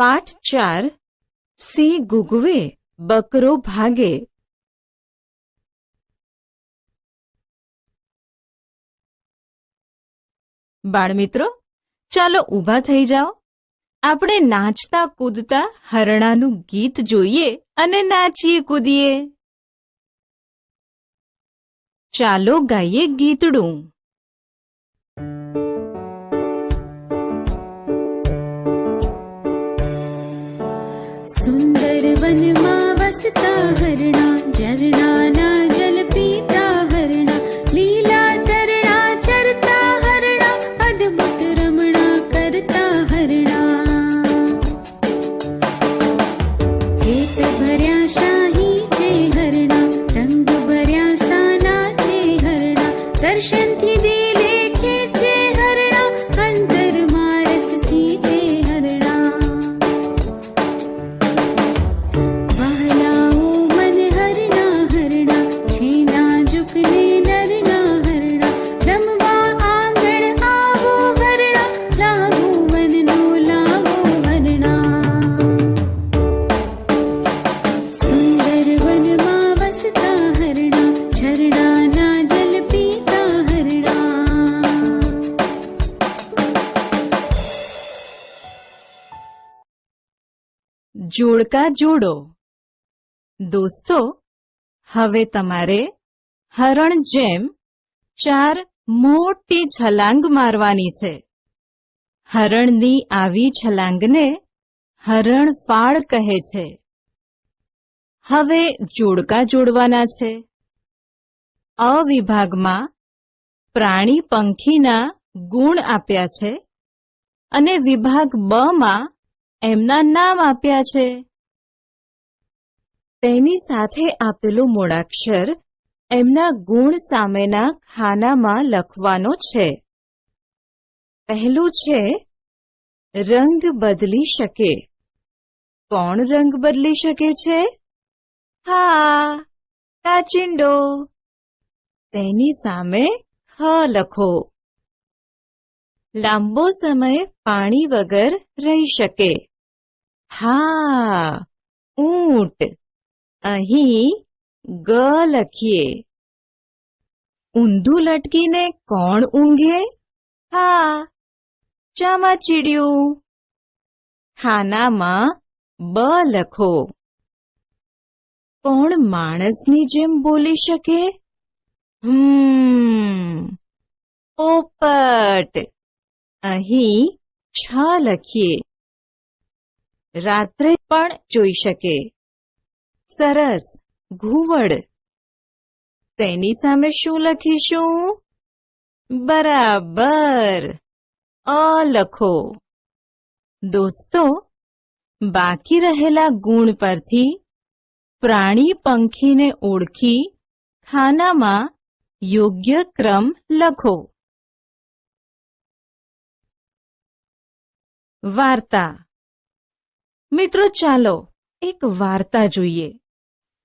પાઠ 4 સિંહ ગુગવે બકરો ભાગે. બાળમિત્રો, ચાલો ઊભા થઈ જાઓ. આપણે નાચતા કૂદતા હરણાનું ગીત જોઈએ અને નાચીએ કૂદીએ. ચાલો ગાઈએ ગીતડું. સુંદર વનમાં વસતા હરણા, ઝરણાના જલ પીતા હરણા, લીલા તરણા ચરતા હરણા, અદ્ભુત રમણા કરતા હરણા. હેત ભર્યા શાહી છે હરણા, રંગ ભર્યા સાના છે હરણા, દર્શનથી દિલે ખેંચે હરણા, અંતરમાં રસ સીંચે હરણા. જોડકા જોડો. દોસ્તો, હવે તમારે હરણ જેમ 4 મોટી છલાંગ મારવાની છે. હરણની આવી છલાંગને હરણફાળ કહે છે. હવે જોડકા જોડવાના છે. અ વિભાગમાં પ્રાણી પંખીના ગુણ આપ્યા છે અને વિભાગ બ માં એમના નામ આપ્યા છે. તેની સાથે આપેલું મૂળાક્ષર એમના ગુણ સામેના ખાનામાં લખવાનો છે. પહેલું છે રંગ બદલી શકે. કોણ રંગ બદલી શકે છે? હા, કાચિંડો. તેની સામે ખ લખો. લાંબો સમય પાણી વગર રહી શકે. હા, ઊંટ. અહીં ગ લખીએ. ઊંધું લટકીને કોણ ઊંઘે? હા, ચામાચીડિયું. ખાનામાં બ લખો. કોણ માણસની જેમ બોલી શકે? પોપટ. અહીં છ લખીએ. રાત્રે પણ જોઈ શકે. સરસ, ઘુવડ. તેની સામે શું લખીશું? બરાબર, અ લખો. દોસ્તો, બાકી રહેલા ગુણ પરથી પ્રાણી પંખીને ઓળખી ખાનામાં યોગ્ય ક્રમ લખો. વાર્તા. મિત્રો, ચાલો એક વાર્તા જોઈએ.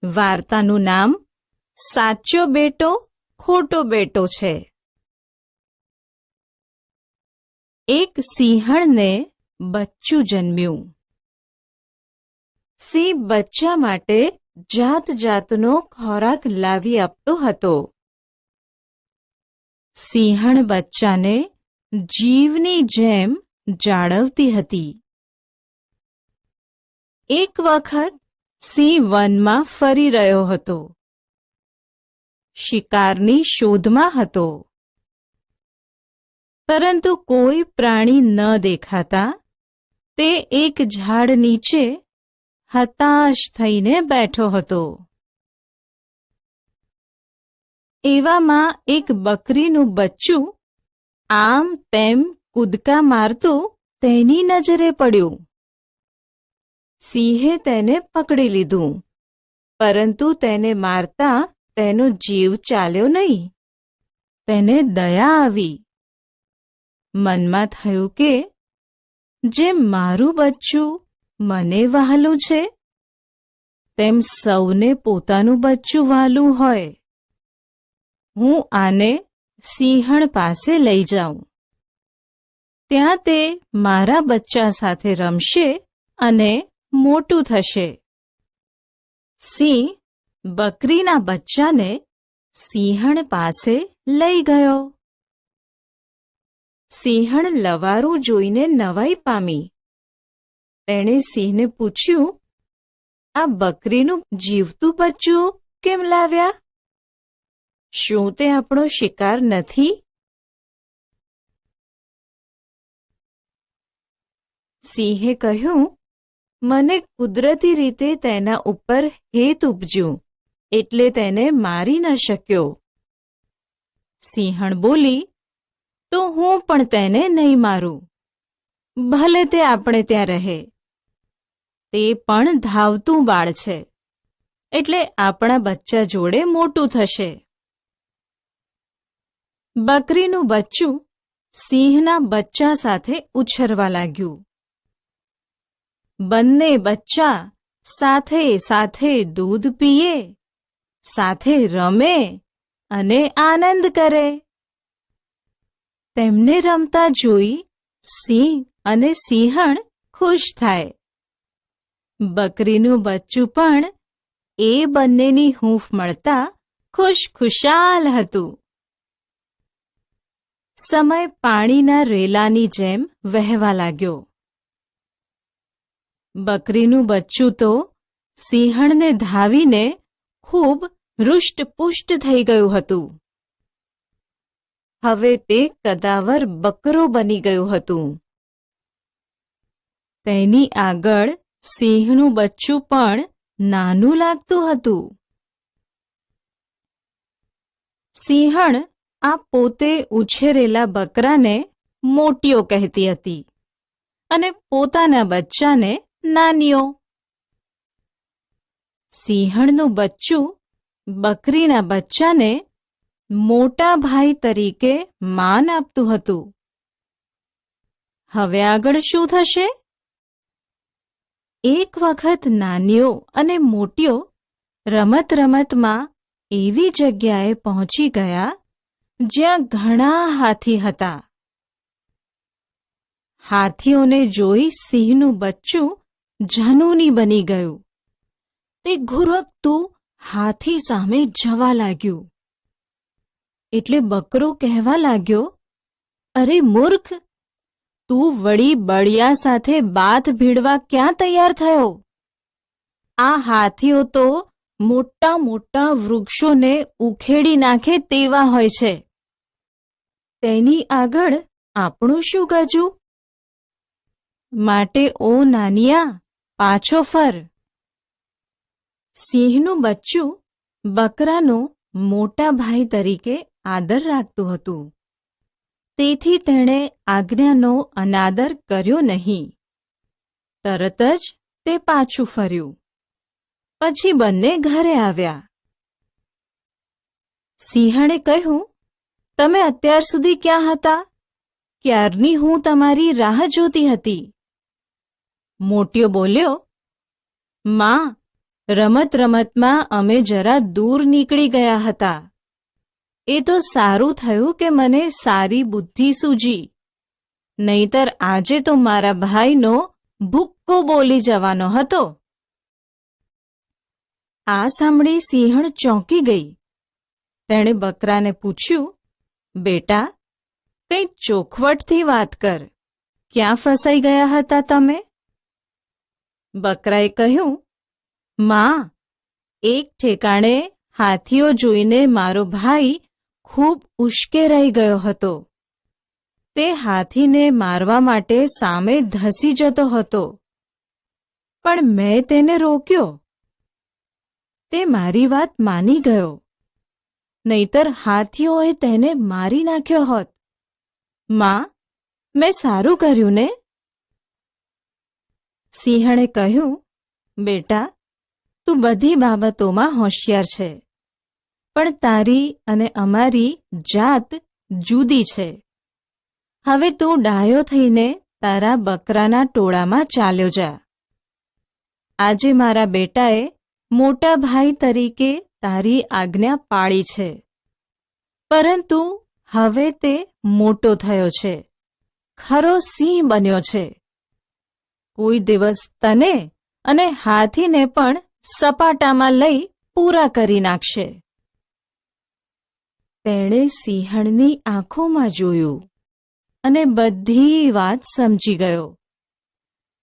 વાર્તાનું નામ સાચો બેટો ખોટો બેટો છે. એક સિંહણને બચ્ચું જન્મ્યું. સિંહ બચ્ચા માટે જાત જાતનો ખોરાક લાવી આપતો હતો. સિંહણ બચ્ચાને જીવની જેમ જાળવતી હતી. એક વખત સિંહ વનમાં ફરી રહ્યો હતો. શિકારની શોધમાં હતો. પરંતુ કોઈ પ્રાણી ન દેખાતા તે એક ઝાડ નીચે હતાશ થઈને બેઠો હતો. એવામાં એક બકરીનું બચ્ચું આમ તેમ કૂદકા મારતું તેની નજરે પડ્યું. સિંહે તેને પકડી લીધું, પરંતુ તેને મારતા તેનો જીવ ચાલ્યો નહીં. તેને દયા આવી. મનમાં થયું કે જેમ મારું બચ્ચું મને વહાલું છે, તેમ સૌને પોતાનું બચ્ચું વહાલું હોય. હું આને સિંહણ પાસે લઈ જાઉં. ત્યાં તે મારા બચ્ચા સાથે રમશે અને મોટું થશે. સિંહ બકરીના બચ્ચાને સિંહણ પાસે લઈ ગયો. સિંહણ લવારું જોઈને નવાઈ પામી. તેણે સિંહને પૂછ્યું, આ બકરીનું જીવતું બચ્ચું કેમ લાવ્યા? શું તે આપણો શિકાર નથી? સિંહે કહ્યું, મને કુદરતી રીતે તેના ઉપર હેત ઉપજ્યું, એટલે તેને મારી ન શક્યો. સિંહણ બોલી, તો હું પણ તેને નહીં મારું. ભલે તે આપણે ત્યાં રહે. તે પણ ધાવતું બાળ છે, એટલે આપણા બચ્ચા જોડે મોટું થશે. બકરીનું બચ્ચું સિંહના બચ્ચા સાથે ઉછરવા લાગ્યું. બંને બચ્ચા સાથે સાથે દૂધ પીએ, સાથે રમે અને આનંદ કરે. તેમને રમતા જોઈ સિંહ અને સિંહણ ખુશ થાય. બકરીનું બચ્ચું પણ એ બંનેની હૂંફ મળતા ખુશખુશાલ હતું. સમય પાણીના રેલાની જેમ વહેવા લાગ્યો. બકરીનું બચ્ચું તો સિંહણને ધાવીને ખૂબ હૃષ્ટપુષ્ટ થઈ ગયું હતું. હવે તે કદાવર બકરો બની ગયું હતું. તેની આગળ સિંહનું બચ્ચું પણ નાનું લાગતું હતું. સિંહણ આ પોતે ઉછેરેલા બકરાને મોટીઓ કહેતી હતી અને પોતાના બચ્ચાને નાનીઓ. સિંહણનું બચ્ચું બકરીના બચ્ચાને મોટા ભાઈ તરીકે માન આપતું હતું. હવે આગળ શું થશે? એક વખત નાનીઓ અને મોટીઓ રમત રમતમાં એવી જગ્યાએ પહોંચી ગયા જ્યાં ઘણા હાથી હતા. હાથીઓને જોઈ સિંહનું બચ્ચું જનૂની બની ગયું. તે ઘુરકતું હાથી સામે જવા લાગ્યું. એટલે બકરો કહેવા લાગ્યો, અરે મૂર્ખ, તું વળી બળિયા સાથે બાથ ભીડવા ક્યાં તૈયાર થયો? આ હાથીઓ તો મોટા મોટા વૃક્ષોને ઉખેડી નાખે તેવા હોય છે. તેની આગળ આપણું શું ગજું? માટે ઓ નાનિયા, પાછો ફર. સિંહનું બચ્ચું બકરાનો મોટા ભાઈ તરીકે આદર રાખતું હતું. તેથી તેણે આજ્ઞાનો અનાદર કર્યો નહીં. તરત જ તે પાછું ફર્યું. પછી બંને ઘરે આવ્યા. સિંહણે કહ્યું, તમે અત્યાર સુધી ક્યાં હતા? ક્યારની હું તમારી રાહ જોતી હતી. મોટીઓ બોલ્યો, માં, રમત રમતમાં અમે જરા દૂર નીકળી ગયા હતા. એ તો સારું થયું કે મને સારી બુદ્ધિ સૂજી, નહીતર આજે તો મારા ભાઈનો ભૂક્કો બોલી જવાનો હતો. આ સાંભળી સિંહણ ચોંકી ગઈ. તેણે બકરાને પૂછ્યું, બેટા, કંઈ ચોખવટથી વાત કર. ક્યાં ફસાઈ ગયા હતા તમે? બકરાએ કહ્યું, માં, એક ઠેકાણે હાથીઓ જોઈને મારો ભાઈ ખૂબ ઉશ્કેરાઈ ગયો હતો. તે હાથીને મારવા માટે સામે ધસી જતો હતો, પણ મેં તેને રોક્યો. તે મારી વાત માની ગયો, નહીતર હાથીઓએ તેને મારી નાખ્યો હોત. માં, મેં સારું કર્યું ને? સિંહણે કહ્યું, બેટા, તું બધી બાબતોમાં હોશિયાર છે, પણ તારી અને અમારી જાત જુદી છે. હવે તું ડાયો થઈને તારા બકરાના ટોળામાં ચાલ્યો જા. આજે મારા બેટાએ મોટા ભાઈ તરીકે તારી આજ્ઞા પાળી છે, પરંતુ હવે તે મોટો થયો છે, ખરો સિંહ બન્યો છે. કોઈ દિવસ તને અને હાથીને પણ સપાટામાં લઈ પૂરા કરી નાખશે. તેણે સિંહણની આંખોમાં જોયું અને બધી વાત સમજી ગયો.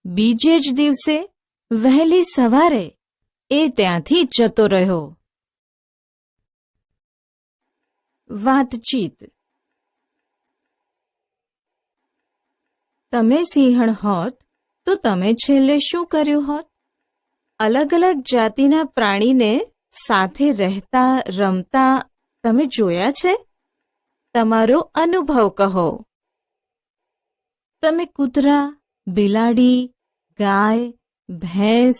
બીજે જ દિવસે વહેલી સવારે એ ત્યાંથી જતો રહ્યો. વાતચીત. તમે સિંહણ હોત તો તમે છેલ્લે શું કર્યું હોત? અલગ અલગ જાતિના પ્રાણીને સાથે રહેતા રમતા તમે જોયા છે? તમારો અનુભવ કહો. તમે કૂતરા, બિલાડી, ગાય, ભેંસ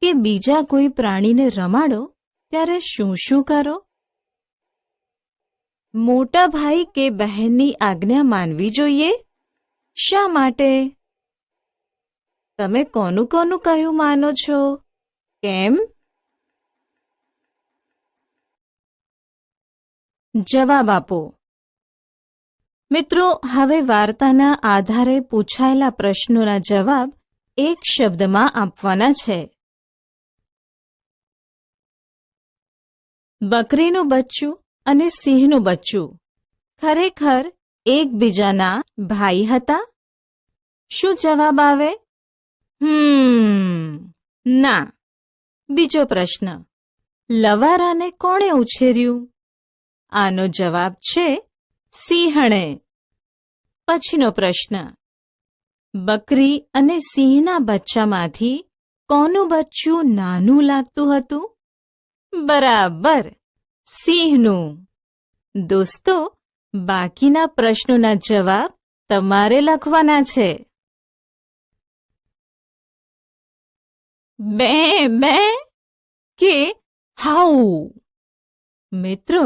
કે બીજા કોઈ પ્રાણીને રમાડો ત્યારે શું શું કરો? મોટા ભાઈ કે બહેનની આજ્ઞા માનવી જોઈએ. શા માટે? તમે કોનું કોનું કહ્યું માનો છો? કેમ? જવાબ આપો. મિત્રો, હવે વાર્તાના આધારે પૂછાયેલા પ્રશ્નોના જવાબ એક શબ્દમાં આપવાના છે. બકરીનું બચ્ચું અને સિંહનું બચ્ચું ખરેખર એકબીજાના ભાઈ હતા? શું જવાબ આવે? ના. બીજો પ્રશ્ન. લવારાને કોણે ઉછેર્યું? આનો જવાબ છે સિંહણે. પછીનો પ્રશ્ન. બકરી અને સિંહના બચ્ચામાંથી કોનું બચ્ચું નાનું લાગતું હતું? બરાબર, સિંહનું. દોસ્તો, બાકીના પ્રશ્નોના જવાબ તમારે લખવાના છે. બે બે કે હાઉ? મિત્રો,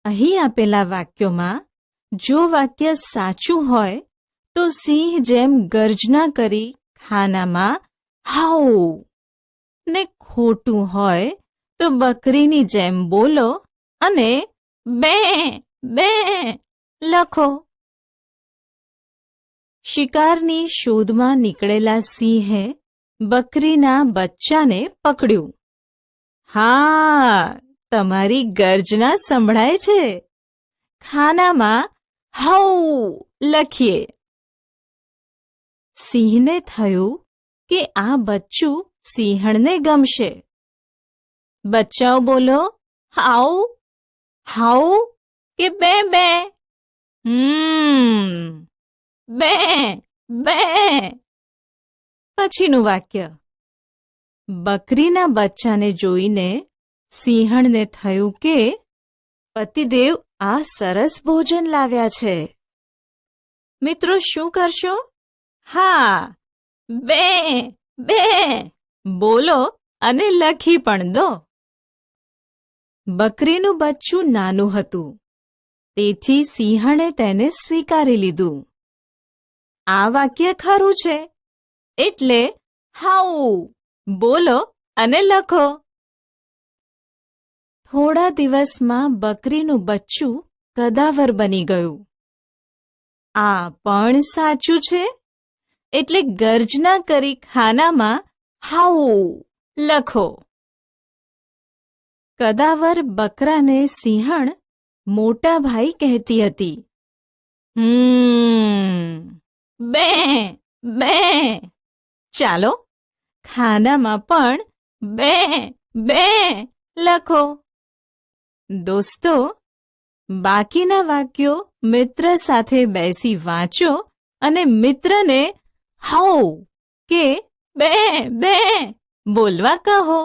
અહીં આપેલા વાક્યોમાં જો વાક્ય સાચું હોય તો સિંહ જેમ ગર્જના કરી ખાનામાં હાઉ, ને ખોટું હોય તો બકરીની જેમ બોલો અને બે બે લખો. શિકારની શોધમાં નીકળેલા સિંહે બકરીના બચ્ચાને પકડ્યું. હા, તમારી ગર્જના સંભળાય છે. ખાનામાં હાઉ લખીએ. સિંહને થયું કે આ બચ્ચું સિંહણને ગમશે. બચ્ચાઓ બોલો, હાઉ હાઉ કે બે બે? બે બે. પછીનું વાક્ય. બકરીના બચ્ચાને જોઈને સિંહણને થયું કે પતિદેવ આ સરસ ભોજન લાવ્યા છે. મિત્રો, શું કરશો? હા, બે બે બોલો અને લખી પણ દો. બકરીનું બચ્ચું નાનું હતું, તેથી સિંહણે તેને સ્વીકારી લીધું. આ વાક્ય ખરું છે, એટલે હાઉ બોલો અને લખો. થોડા દિવસમાં બકરીનું બચ્ચું કદાવર બની ગયું. આ પણ સાચું છે, એટલે ગર્જના કરી ખાનામાં હાઉ લખો. કદાવર બકરાને સિંહણ મોટા ભાઈ કહેતી હતી. બે બે. ચાલો, ખાનામાં પણ બે બે લખો. દોસ્તો, બાકીના વાક્યો મિત્ર સાથે બેસી વાંચો અને મિત્રને હાઉ કે બે બે બોલવા કહો.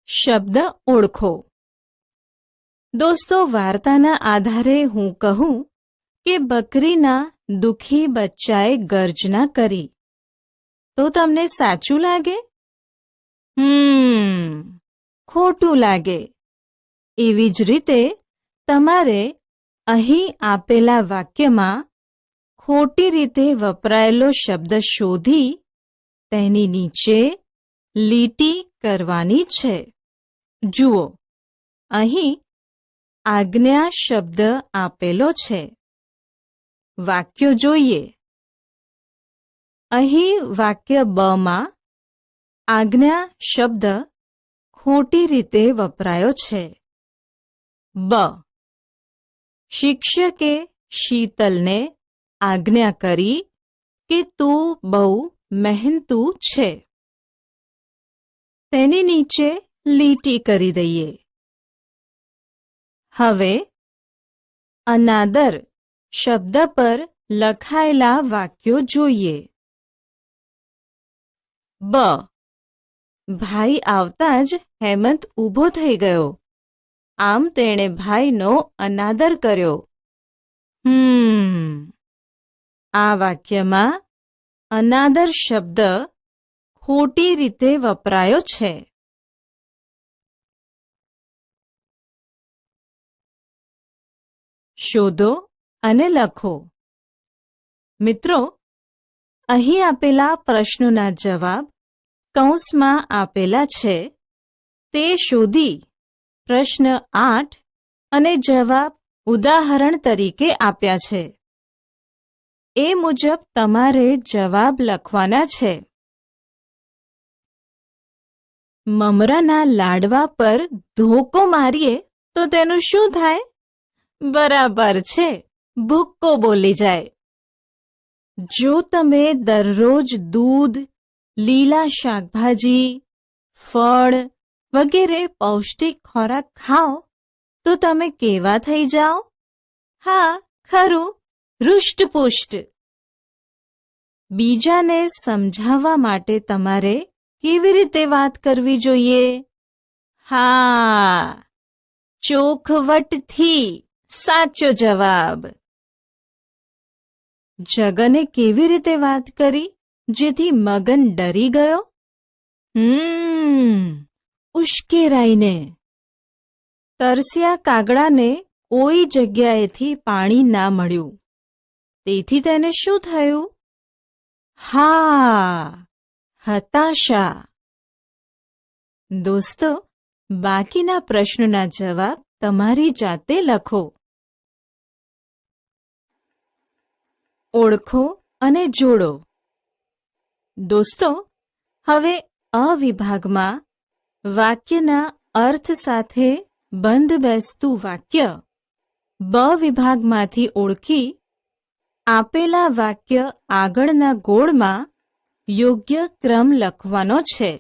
શબ્દ ઓળખો. દોસ્તો, વાર્તાના આધારે હું કહું કે બકરીના દુઃખી બચ્ચાએ ગર્જના કરી, તો તમને સાચું લાગે? ખોટું લાગે. એવી જ રીતે તમારે અહીં આપેલા વાક્યમાં ખોટી રીતે વપરાયેલો શબ્દ શોધી તેની નીચે લીટી કરવાની છે. જુઓ, અહીં આજ્ઞા શબ્દ આપેલો છે. વાક્યો જોઈએ. અહીં વાક્ય બમાં આજ્ઞા શબ્દ ખોટી રીતે વપરાયો છે. બ. શિક્ષકે શીતલને આજ્ઞા કરી કે તું બહુ મહેનતુ છે. તેની નીચે લીટી કરી દઈએ. હવે અનાદર શબ્દ પર લખાયેલા વાક્યો જોઈએ. બ. ભાઈ આવતા જ હેમંત ઊભો થઈ ગયો. આમ તેણે ભાઈનો અનાદર કર્યો. આ વાક્યમાં અનાદર શબ્દ ખોટી રીતે વપરાયો છે. શોધો અને લખો. મિત્રો, અહીં આપેલા પ્રશ્નોના જવાબ કૌંસમાં આપેલા છે. તે શોધી પ્રશ્ન 8 અને જવાબ ઉદાહરણ તરીકે આપ્યા છે. એ મુજબ તમારે જવાબ લખવાના છે. મમરાના લાડવા પર ધોકો મારીએ તો તેનું શું થાય? બરાબર છે, ભૂક્કો બોલી જાય. જો તમે દરરોજ દૂધ, લીલા શાકભાજી, ફળ વગેરે પૌષ્ટિક ખોરાક ખાઓ તો તમે કેવા થઈ જાઓ? હા, ખરું, હૃષ્ટપુષ્ટ. બીજાને સમજાવવા માટે તમારે કેવી રીતે વાત કરવી જોઈએ? હા, ચોખવટથી. સાચો જવાબ. જગને કેવી રીતે વાત કરી જેથી મગન ડરી ગયો? ઉશ્કેરાઈને. તરસ્યા કાગડાને કોઈ જગ્યાએથી પાણી ના મળ્યું, તેથી તેને શું થયું? હા, હતાશા. દોસ્તો, બાકીના પ્રશ્નોના જવાબ તમારી જાતે લખો. ઓળખો અને જોડો. દોસ્તો, હવે અ વિભાગમાં વાક્યના અર્થ સાથે બંધ બેસતું વાક્ય બ વિભાગમાંથી ઓળખી આપેલા વાક્ય આગળના ગોળમાં યોગ્ય ક્રમ લખવાનો છે.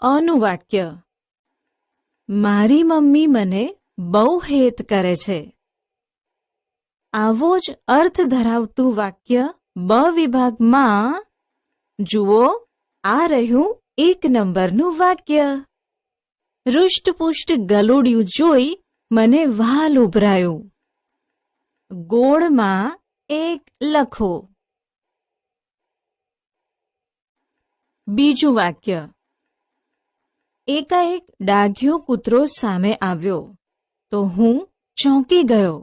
અનું વાક્ય: મારી મમ્મી મને બહુ હેત કરે છે. આવો જ અર્થ ધરાવતું વાક્ય બ વિભાગમાં જુઓ. આ રહ્યું 1 નંબરનું વાક્ય. હૃષ્ટપુષ્ટ ગલુડિયું જોઈ મને વ્હાલ ઉભરાયું. ગોળમાં 1 લખો. બીજું વાક્ય: એકાએક ડાઘ્યો કૂતરો સામે આવ્યો તો હું ચોંકી ગયો.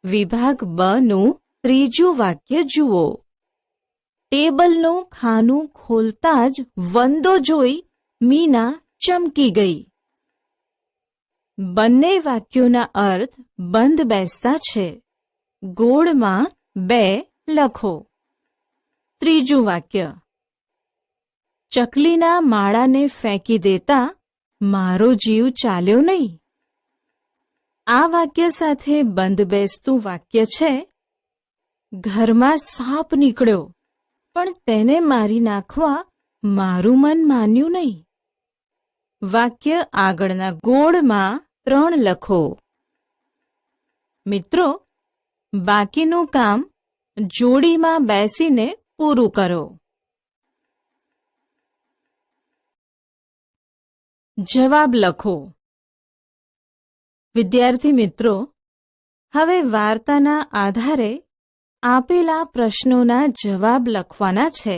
વિભાગ બ નું ત્રીજું વાક્ય જુઓ. ટેબલનું ખાનું ખોલતા જ વંદો જોઈ મીના ચમકી ગઈ. બંને વાક્યોના અર્થ બંધ બેસતા છે. ગોળમાં 2 લખો. ત્રીજું વાક્ય: ચકલીના માળાને ફેંકી દેતા મારો જીવ ચાલ્યો નહીં. આ વાક્ય સાથે બંધ બેસતું વાક્ય છે: ઘરમાં સાપ નીકળ્યો પણ તેને મારી નાખવા મારું મન માન્યું નહીં. વાક્ય આગળના ગોળમાં 3 લખો. મિત્રો, બાકીનું કામ જોડીમાં બેસીને પૂરું કરો. જવાબ લખો. વિદ્યાર્થી મિત્રો, હવે વાર્તાના આધારે આપેલા પ્રશ્નોના જવાબ લખવાના છે.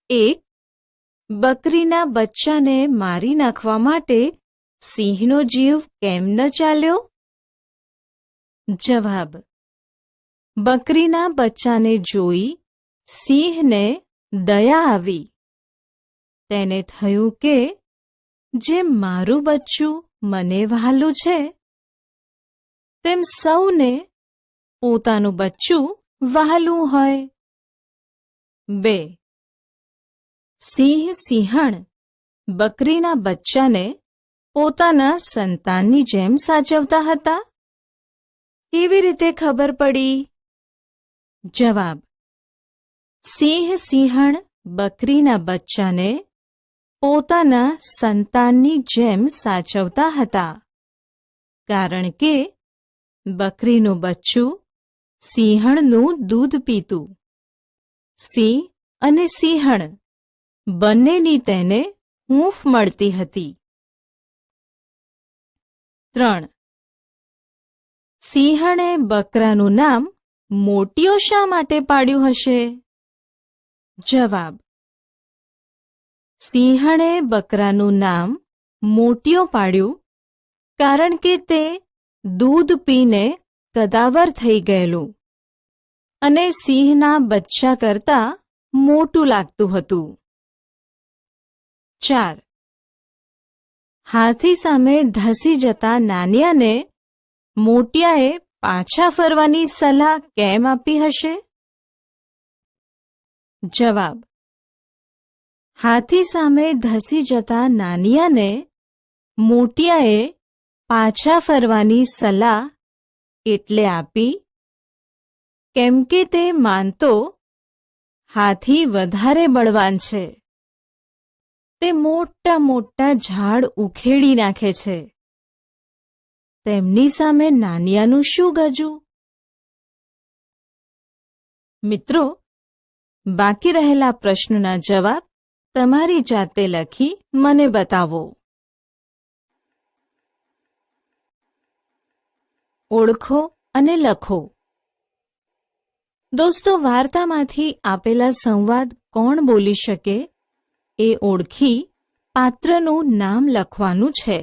1. બકરીના બચ્ચાને મારી નાખવા માટે સિંહનો જીવ કેમ ન ચાલ્યો? જવાબ: બકરીના બચ્ચાને જોઈ સિંહને દયા આવી. તેને થયું કે જેમ મારું બચ્ચું મને વહાલું છે તેમ સૌને પોતાનું બચ્ચું વહાલું હોય. 2. સિંહ સિંહણ બકરીના બચ્ચાને પોતાના સંતાનની જેમ સાચવતા હતા. કેવી રીતે ખબર પડી? જવાબ: સિંહ સિંહણ બકરીના બચ્ચાને પોતાના સંતાનની જેમ સાચવતા હતા, કારણ કે બકરીનું બચ્ચું સિંહણનું દૂધ પીતું. સિંહ અને સિંહણ બંનેની તેને હૂંફ મળતી હતી. 3. સિંહણે બકરાનું નામ મોટિયો શા માટે પાડ્યું હશે? જવાબ: સિંહણે બકરાનું નામ મોટિયો પાડ્યું કારણ કે તે દૂધ પીને કદાવર થઈ ગયેલું અને સિંહના બચ્ચા કરતાં મોટું લાગતું હતું. 4. હાથી સામે ધસી જતા નાનિયાને મોટિયાએ પાછા ફરવાની સલાહ કેમ આપી હશે? જવાબ: હાથી સામે ધસી જતા નાનિયાને મોટિયાએ પાછા ફરવાની સલાહ એટલે આપી કેમ કે તે માનતો હાથી વધારે બળવાન છે. તે મોટા મોટા ઝાડ ઉખેડી નાખે છે. તેમની સામે નાનિયાનું શું ગજું? મિત્રો, બાકી રહેલા પ્રશ્નના જવાબ તમારી જાતે લખી મને બતાવો. ઓળખો અને લખો. દોસ્તો, વાર્તામાંથી આપેલા સંવાદ કોણ બોલી શકે એ ઓળખી પાત્રનું નામ લખવાનું છે.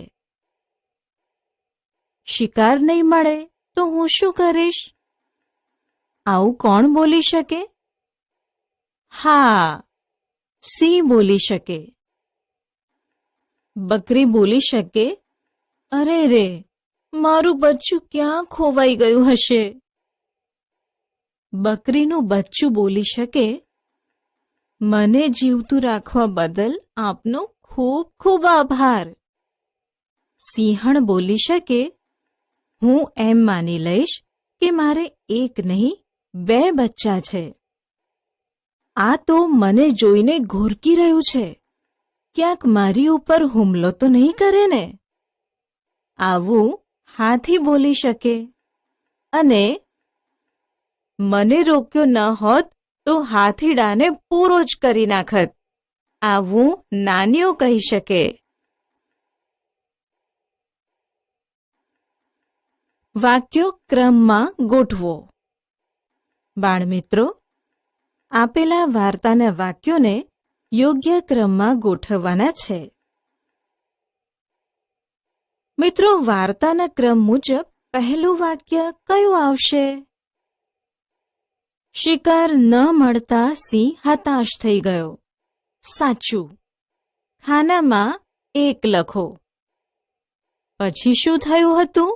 શિકાર નહીં મળે તો હું શું કરીશ? આવું કોણ બોલી શકે? હા, સિંહ બોલી શકે. બકરી બોલી શકે, અરે રે, મારું બચ્ચું ક્યાં ખોવાઈ ગયું હશે? બકરીનું બચ્ચું બોલી શકે, મને જીવતું રાખવા બદલ આપનો ખૂબ ખૂબ આભાર. સિંહણ બોલી શકે, હું એમ માની લઈશ કે મારે એક નહીં 2 બચ્ચા છે. આ તો મને જોઈને ઘોરકી રહ્યું છે. ક્યાંક મારી ઉપર હુમલો તો નહીં કરે ને? આવું હાથી બોલી શકે અને મને રોક્યો ન હોત તો હાથીડાને પૂરો જ કરી નાખત. આવું નાનીઓ કહી શકે. વાક્યો ક્રમમાં ગોઠવો. બાળમિત્રો, આપેલા વાર્તાના વાક્યોને યોગ્ય ક્રમમાં ગોઠવવાના છે. મિત્રો, વાર્તાના ક્રમ મુજબ પહેલું વાક્ય કયું આવશે? શિકાર ન મળતા સિંહ હતાશ થઈ ગયો. સાચું. ખાનામાં 1 લખો. પછી શું થયું હતું?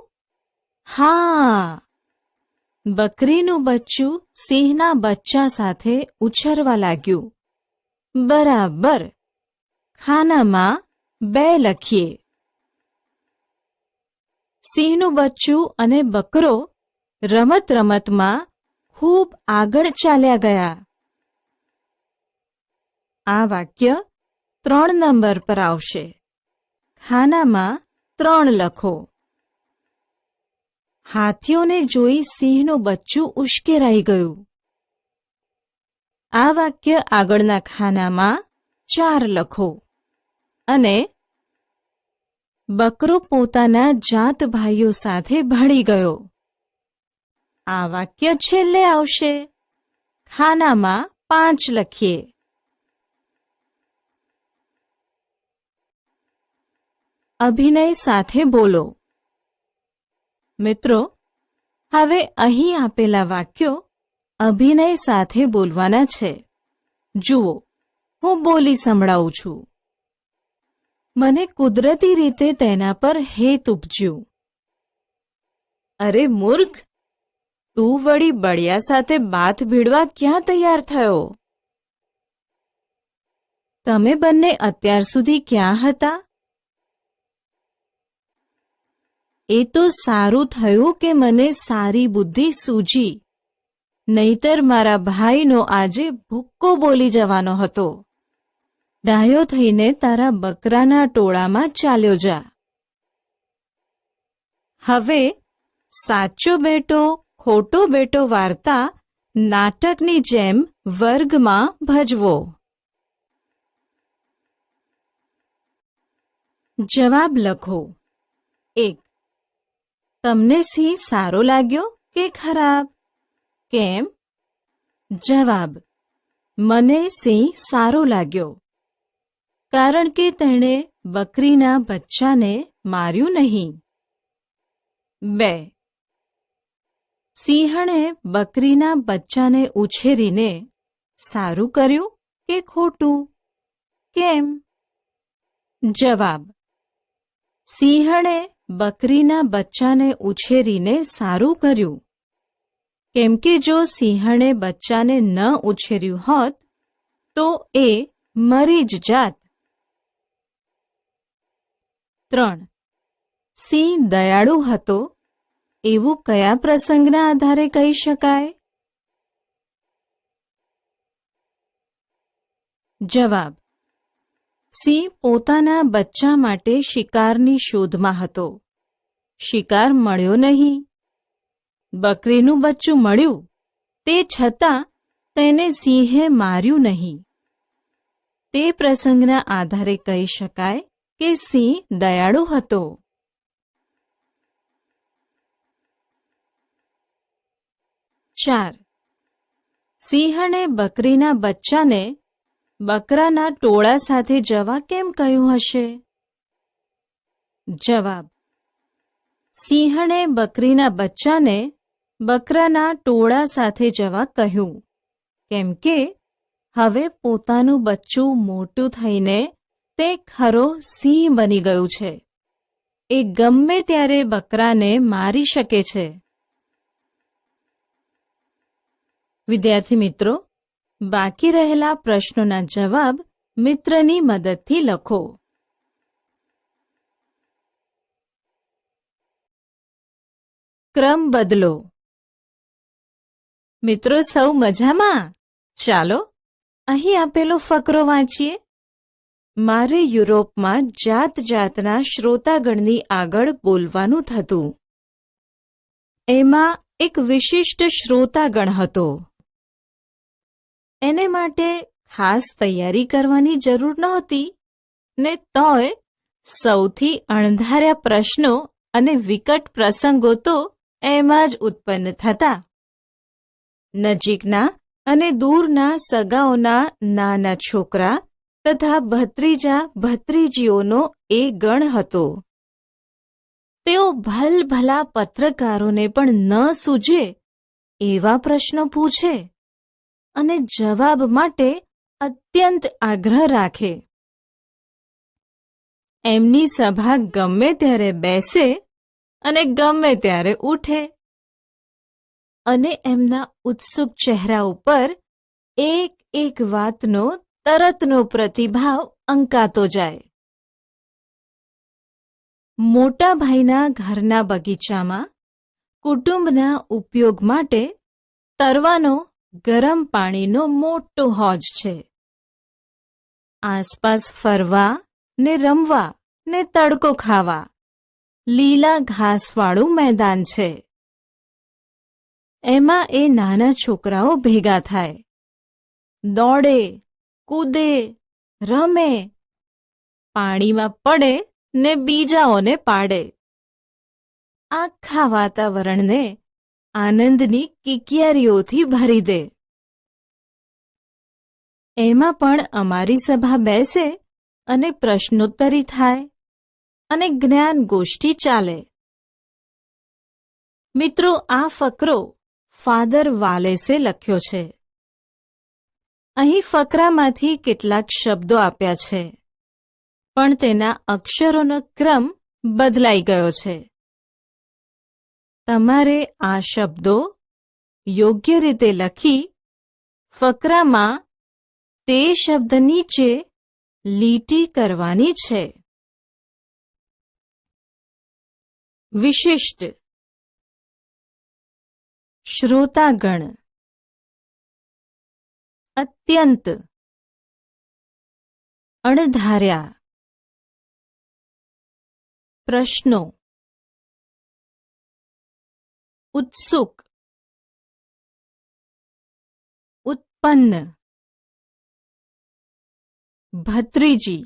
હા, બકરીનું બચ્ચું સિંહના બચ્ચા સાથે ઉછરવા લાગ્યું. બરાબર. ખાનામાં 2 લખીએ. સિંહનું બચ્ચું અને બકરો રમત રમતમાં ખૂબ આગળ ચાલ્યા ગયા. આ વાક્ય 3 નંબર પર આવશે. ખાનામાં 3 લખો. હાથીઓને જોઈ સિંહનું બચ્ચું ઉશ્કેરાઈ ગયું. આ વાક્ય આગળના ખાનામાં 4 લખો અને બકરો પોતાના જાત ભાઈઓ સાથે ભળી ગયો. આ વાક્ય છેલ્લે આવશે. ખાનામાં 5 લખીએ. અભિનય સાથે બોલો. મિત્રો, હવે અહીં આપેલા વાક્યો અભિનય સાથે બોલવાના છે. જુઓ, હું બોલી સંભળાવું છું. મને કુદરતી રીતે તેના પર હેત ઉપજ્યું. અરે મૂર્ખ, તું વળી બળિયા સાથે બાથ ભીડવા ક્યાં તૈયાર થયો? તમે બંને અત્યાર સુધી ક્યાં હતા? એ તો સારું થયું કે મને સારી બુદ્ધિ સૂજી, નહીતર મારા ભાઈનો આજે ભૂક્કો બોલી જવાનો હતો. ડાયો થઈને તારા બકરાના ટોળામાં ચાલ્યો જા. હવે સાચો બેટો ખોટો બેટો વાર્તા નાટકની જેમ વર્ગમાં ભજવો. જવાબ લખો. 1. તમને સિંહ સારો લાગ્યો કે ખરાબ? કેમ? જવાબ: મને સિંહ સારો લાગ્યો, કારણ કે તેણે બકરીના બચ્ચાને માર્યું નહીં. 2. સિંહણે બકરીના બચ્ચાને ઉછેરીને સારું કર્યું કે ખોટું? કેમ? જવાબ: સિંહણે બકરીના બચ્ચાને ઉછેરીને સારું કર્યું, કેમ કે જો સિંહણે બચ્ચાને ન ઉછેર્યું હોત તો એ મરી જ જાત. 3. સિંહ દયાળુ હતો એવું કયા પ્રસંગના આધારે કહી શકાય? જવાબ: સિંહ પોતાના બચ્ચા માટે શિકારની શોધમાં હતો. શિકાર મળ્યો નહીં. બકરીનું બચ્ચું મળ્યું, તે છતાં તેને સિંહે માર્યું નહીં. તે પ્રસંગના આધારે કહી શકાય કે સિંહ દયાળુ હતો. 4. સિંહણે બકરીના બચ્ચાને બકરાના ટોળા સાથે જવા કેમ કહ્યું હશે? જવાબ: સિંહણે બકરીના બચ્ચાને બકરાના ટોળા સાથે જવા કહ્યું, કેમ કે હવે પોતાનું બચ્ચું મોટું થઈને તે ખરો સિંહ બની ગયું છે. એ ગમે ત્યારે બકરાને મારી શકે છે. વિદ્યાર્થી મિત્રો, બાકી રહેલા પ્રશ્નોના જવાબ મિત્રની મદદથી લખો. ક્રમ બદલો. મિત્રો સૌ મજામાં? ચાલો અહીં આપેલો ફકરો વાંચીએ. મારે યુરોપમાં જાત જાતના શ્રોતાગણની આગળ બોલવાનું થતું. એમાં એક વિશિષ્ટ શ્રોતાગણ હતો. એને માટે ખાસ તૈયારી કરવાની જરૂર નહોતી ને તોય સૌથી અણધાર્યા પ્રશ્નો અને વિકટ પ્રસંગો તો એમાં જ ઉત્પન્ન થતા. નજીકના અને દૂરના સગાઓના નાના છોકરા તથા ભત્રીજા ભત્રીજીઓનો એ ગણ હતો. તેઓ ભલભલા પત્રકારોને પણ ન સૂઝે એવા પ્રશ્નો પૂછે અને જવાબ માટે અત્યંત આગ્રહ રાખે. એમની સભા ગમે ત્યારે બેસે અને ગમે ત્યારે ઉઠે, અને એમના ઉત્સુક ચહેરા ઉપર એક એક વાતનો તરતનો પ્રતિભાવ અંકાતો જાય. મોટા ભાઈના ઘરના બગીચામાં કુટુંબના ઉપયોગ માટે તરવાનો ગરમ પાણીનો મોટો હોજ છે. આસપાસ ફરવા ને રમવા ને તડકો ખાવા લીલા ઘાસવાળું મેદાન છે. એમાં એ નાના છોકરાઓ ભેગા થાય, દોડે, કૂદે, રમે, પાણીમાં પડે ને બીજાઓને પાડે. આખા વાતાવરણને આનંદની કિકિયારીઓથી ભરી દે. એમાં પણ અમારી સભા બેસે અને પ્રશ્નોત્તરી થાય અને જ્ઞાન ગોષ્ઠી ચાલે. મિત્રો, આ ફકરો ફાધર વાલેસે લખ્યો છે. અહીં ફકરામાંથી કેટલાક શબ્દો આપ્યા છે, પણ તેના અક્ષરોનો ક્રમ બદલાઈ ગયો છે. તમારે આ શબ્દો યોગ્ય રીતે લખી ફકરામાં તે શબ્દ નીચે લીટી કરવાની છે. વિશિષ્ટ, શ્રોતાગણ, અત્યંત, અણધાર્યા, પ્રશ્નો, ઉત્સુક, ઉત્પન્ન, ભત્રીજી,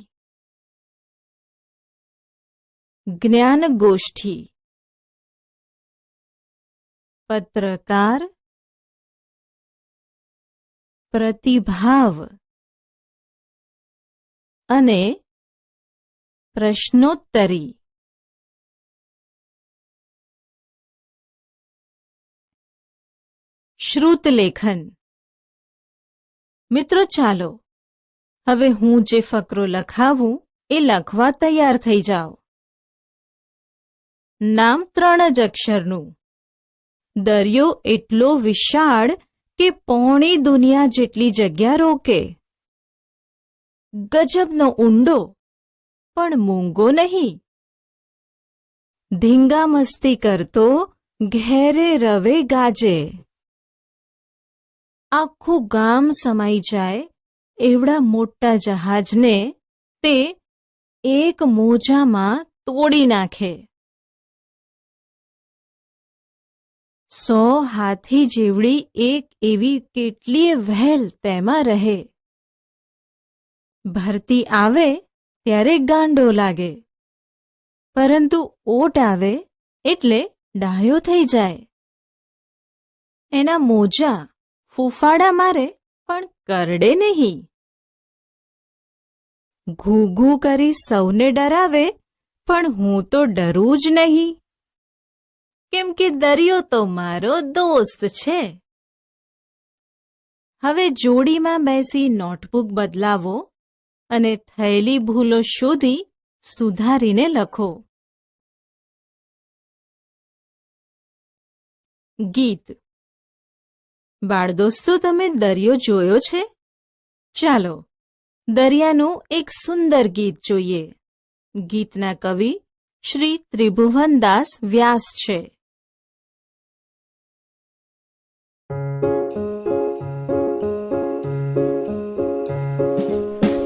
જ્ઞાનગોષ્ઠી, પત્રકાર, પ્રતિભાવ અને પ્રશ્નોત્તરી. શ્રુતલેખન. મિત્રો ચાલો હવે હું જે ફકરો લખાવું એ લખવા તૈયાર થઈ જાઓ. નામ 3 જ અક્ષરનું. દરિયો એટલો વિશાળ કે પોણી દુનિયા જેટલી જગ્યા રોકે. ગજબનો ઊંડો પણ મૂંગો નહીં. ધીંગા મસ્તી કરતો ઘેરે રવે ગાજે. આખું ગામ સમાઈ જાય એવડા મોટા જહાજને તે એક મોજામાં તોડી નાખે. 100 હાથી જેવડી એક એવી કેટલીય વહેલ તેમાં રહે. ભરતી આવે ત્યારે ગાંડો લાગે, પરંતુ ઓટ આવે એટલે ડાયો થઈ જાય. એના મોજા ફૂફાડા મારે પણ કરડે નહીં. ઘૂ ઘૂ કરી સૌને ડરાવે પણ હું તો ડરું જ નહીં, કેમ કે દરિયો તો મારો દોસ્ત છે. હવે જોડીમાં બેસી નોટબુક બદલાવો અને થયેલી ભૂલો શોધી સુધારીને લખો. ગીત. બાળદોસ્તો, તમે દરિયો જોયો છે? ચાલો દરિયાનું એક સુંદર ગીત જોઈએ. ગીતના કવિ શ્રી ત્રિભુવનદાસ વ્યાસ છે.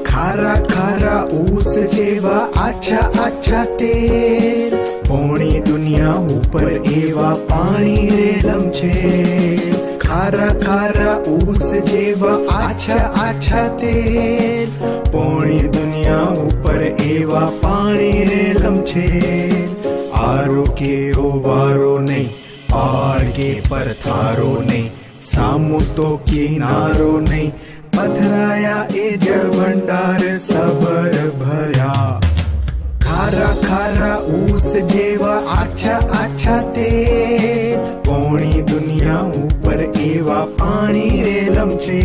ખારા ખારા ऊस જેવા આછા આછા તેલ, પોણી દુનિયા ઉપર એવા પાણી રેલમ છે. ખારા ખારા ऊस જેવા આછા આછા તેલ, પોણી દુનિયા ઉપર એવા પાણી રેલમ છે. આરો કે વારો નહીં, પાર કે પરથારો નહીં, સામો તો કિનારો નહીં, પથરાયા એ જળ ભંડાર સબર ભર્યા. ખારા ખારા ऊस જેવા આછા આછા તેલ, પોણી દુનિયા ઉપર એવા પાણી રેલમ છે.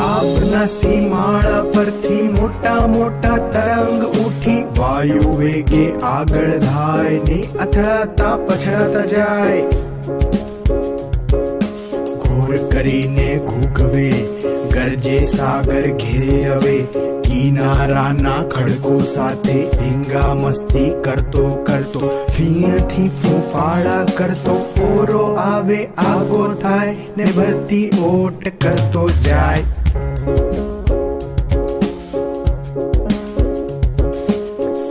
આપના સીમાડા પરથી મોટા મોટા તરંગ ઉઠી વાયુ વેગે આગળ ધાય ને અથડાતા પછડાતા જાય. ઘોર કરીને ઘૂઘવે ગરજે સાગર ઘેરે હવે, કિનારાના ખડકો સાથે ધીંગા મસ્તી કરતો કરતો, ફીણથી ફૂફાડા કરતો, ઓરો આવે આગો થાય ને ભરતી ઓટ કરતો જાય.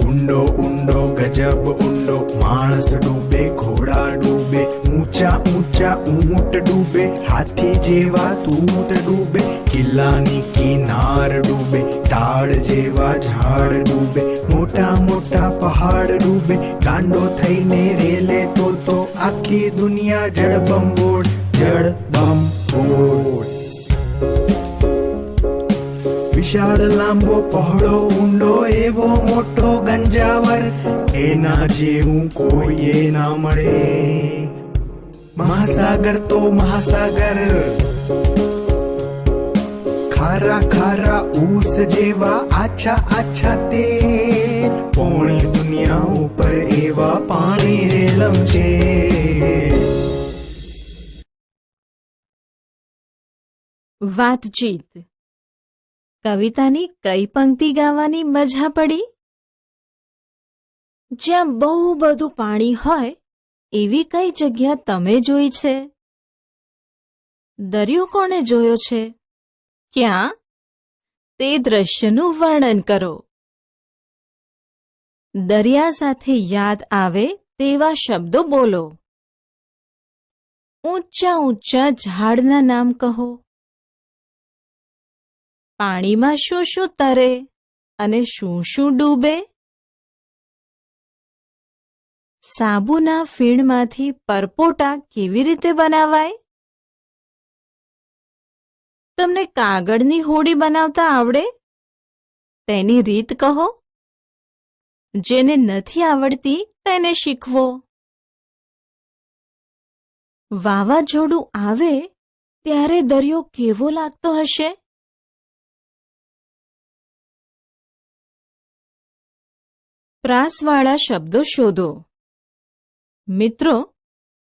ઊંડો ઊંડો ગજબ ઊંડો, માણસ ડૂબે, ઘોડા ડૂબે, ઊંચા ઊંચા ઊંટ ડૂબે, હાથી જેવા તૂત ડૂબે, કિલ્લાની કિનાર ડૂબે, તાડ જેવા ઝાડ ડૂબે, મોટા મોટા પહાડ ડૂબે. ગાંડો થઈને રેલે તો આખી દુનિયા જળબંબોળ જળબંબોળ. વિશાળ લાંબો પહોળો ઊંડો એવો મોટો ગંજાવર, એના જેવું કોઈએ ના મળે. મહાસાગર તો મહાસાગર. ખારા ખારા ऊस જેવા આછા આછા તેલ, પોણી દુનિયા ઉપર એવા જેવા પાણી રેલમ છે. વાતચીત. કવિતાની કઈ પંક્તિ ગાવાની મજા પડી? જ્યાં બહુ બધું પાણી હોય એવી કઈ જગ્યા તમે જોઈ છે? દરિયો કોણે જોયો છે? ક્યાં? તે દ્રશ્યનું વર્ણન કરો. દરિયા સાથે યાદ આવે તેવા શબ્દો બોલો. ઊંચા ઊંચા ઝાડના નામ કહો. પાણીમાં શું શું તરે અને શું શું ડૂબે? સાબુના ફીણમાંથી પરપોટા કેવી રીતે બનાવાય? તમને કાગળની હોડી બનાવતા આવડે? તેની રીત કહો. જેને નથી આવડતી તેને શીખવો. વાવાઝોડું આવે ત્યારે દરિયો કેવો લાગતો હશે? પ્રાસવાળા શબ્દો શોધો. મિત્રો,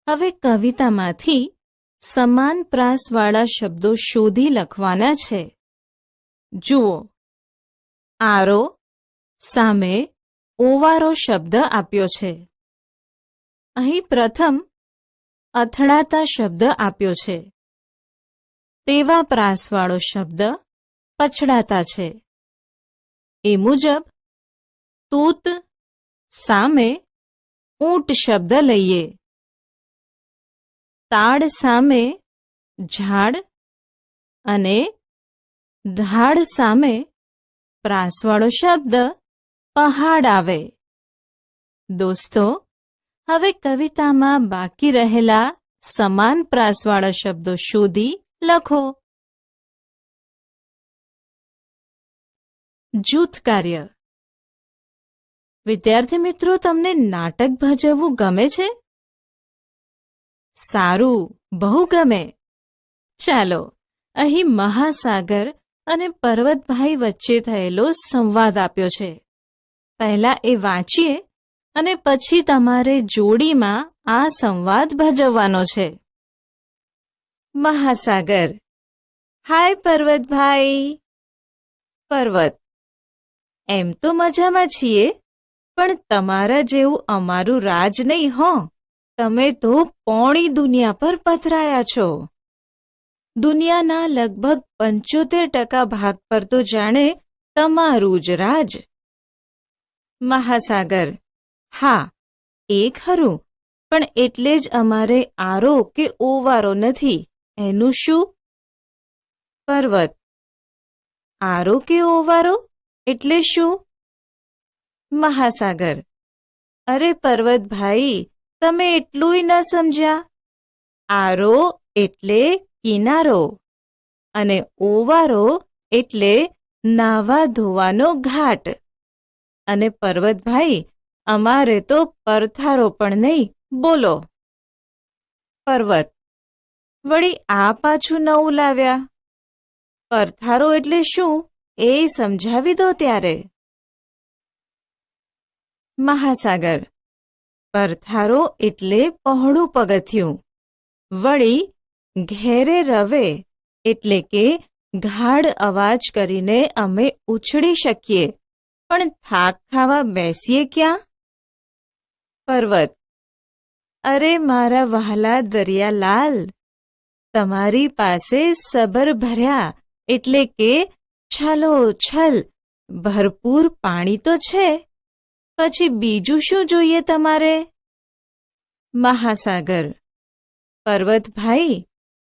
હવે કવિતામાંથી સમાન પ્રાસવાળા શબ્દો શોધી લખવાના છે. જુઓ, આરો સામે ઓવારો શબ્દ આપ્યો છે. અહીં પ્રથમ અથડાતા શબ્દ આપ્યો છે. તેવા પ્રાસવાળો શબ્દ પછડાતા છે. એ મુજબ તૂત સામે ઊંટ શબ્દ લઈએ. તાડ સામે ઝાડ અને ધાડ સામે પ્રાસવાળો શબ્દ પહાડ આવે. દોસ્તો, હવે કવિતામાં બાકી રહેલા સમાન પ્રાસવાળા શબ્દો શોધી લખો. જૂથ કાર્ય. વિદ્યાર્થી મિત્રો, તમને નાટક ભજવવું ગમે છે? સારું, બહુ ગમે. ચાલો, અહીં મહાસાગર અને પર્વતભાઈ વચ્ચે થયેલો સંવાદ આપ્યો છે. પહેલા એ વાંચીએ અને પછી તમારે જોડીમાં આ સંવાદ ભજવવાનો છે. મહાસાગર: હાય પર્વતભાઈ. પર્વત: એમ તો મજામાં છીએ, પણ તમારા જેવું અમારું રાજ નહીં હો. તમે તો પોણી દુનિયા પર પથરાયા છો. દુનિયાના લગભગ 75% ભાગ પર તો જાણે તમારું જ રાજ. મહાસાગર: હા, એ ખરું, પણ એટલે જ અમારે આરો કે ઓવારો નથી, એનું શું? પર્વત: આરો કે ઓવારો એટલે શું? મહાસાગર: અરે પર્વતભાઈ, તમે એટલુંય ન સમજ્યા. આરો એટલે કિનારો અને ઓવારો એટલે નાવા ધોવાનો ઘાટ. અને પર્વતભાઈ, અમારે તો પરથારો પણ નહીં, બોલો. પર્વત: વળી આ પાછું નવું લાવ્યા. પરથારો એટલે શું એ સમજાવી દો ત્યારે. મહાસાગર: પરથારો એટલે પહોળું પગથિયું. વળી ઘેરે રવે એટલે કે ગાઢ અવાજ કરીને અમે ઉછળી શકીએ, પણ થાક ખાવા બેસીએ ક્યાં? પર્વત: અરે મારા વહાલા દરિયાલાલ, તમારી પાસે સબર ભર્યા એટલે કે છલોછલ ભરપૂર પાણી તો છે, પછી બીજું શું જોઈએ તમારે? મહાસાગર: પર્વતભાઈ,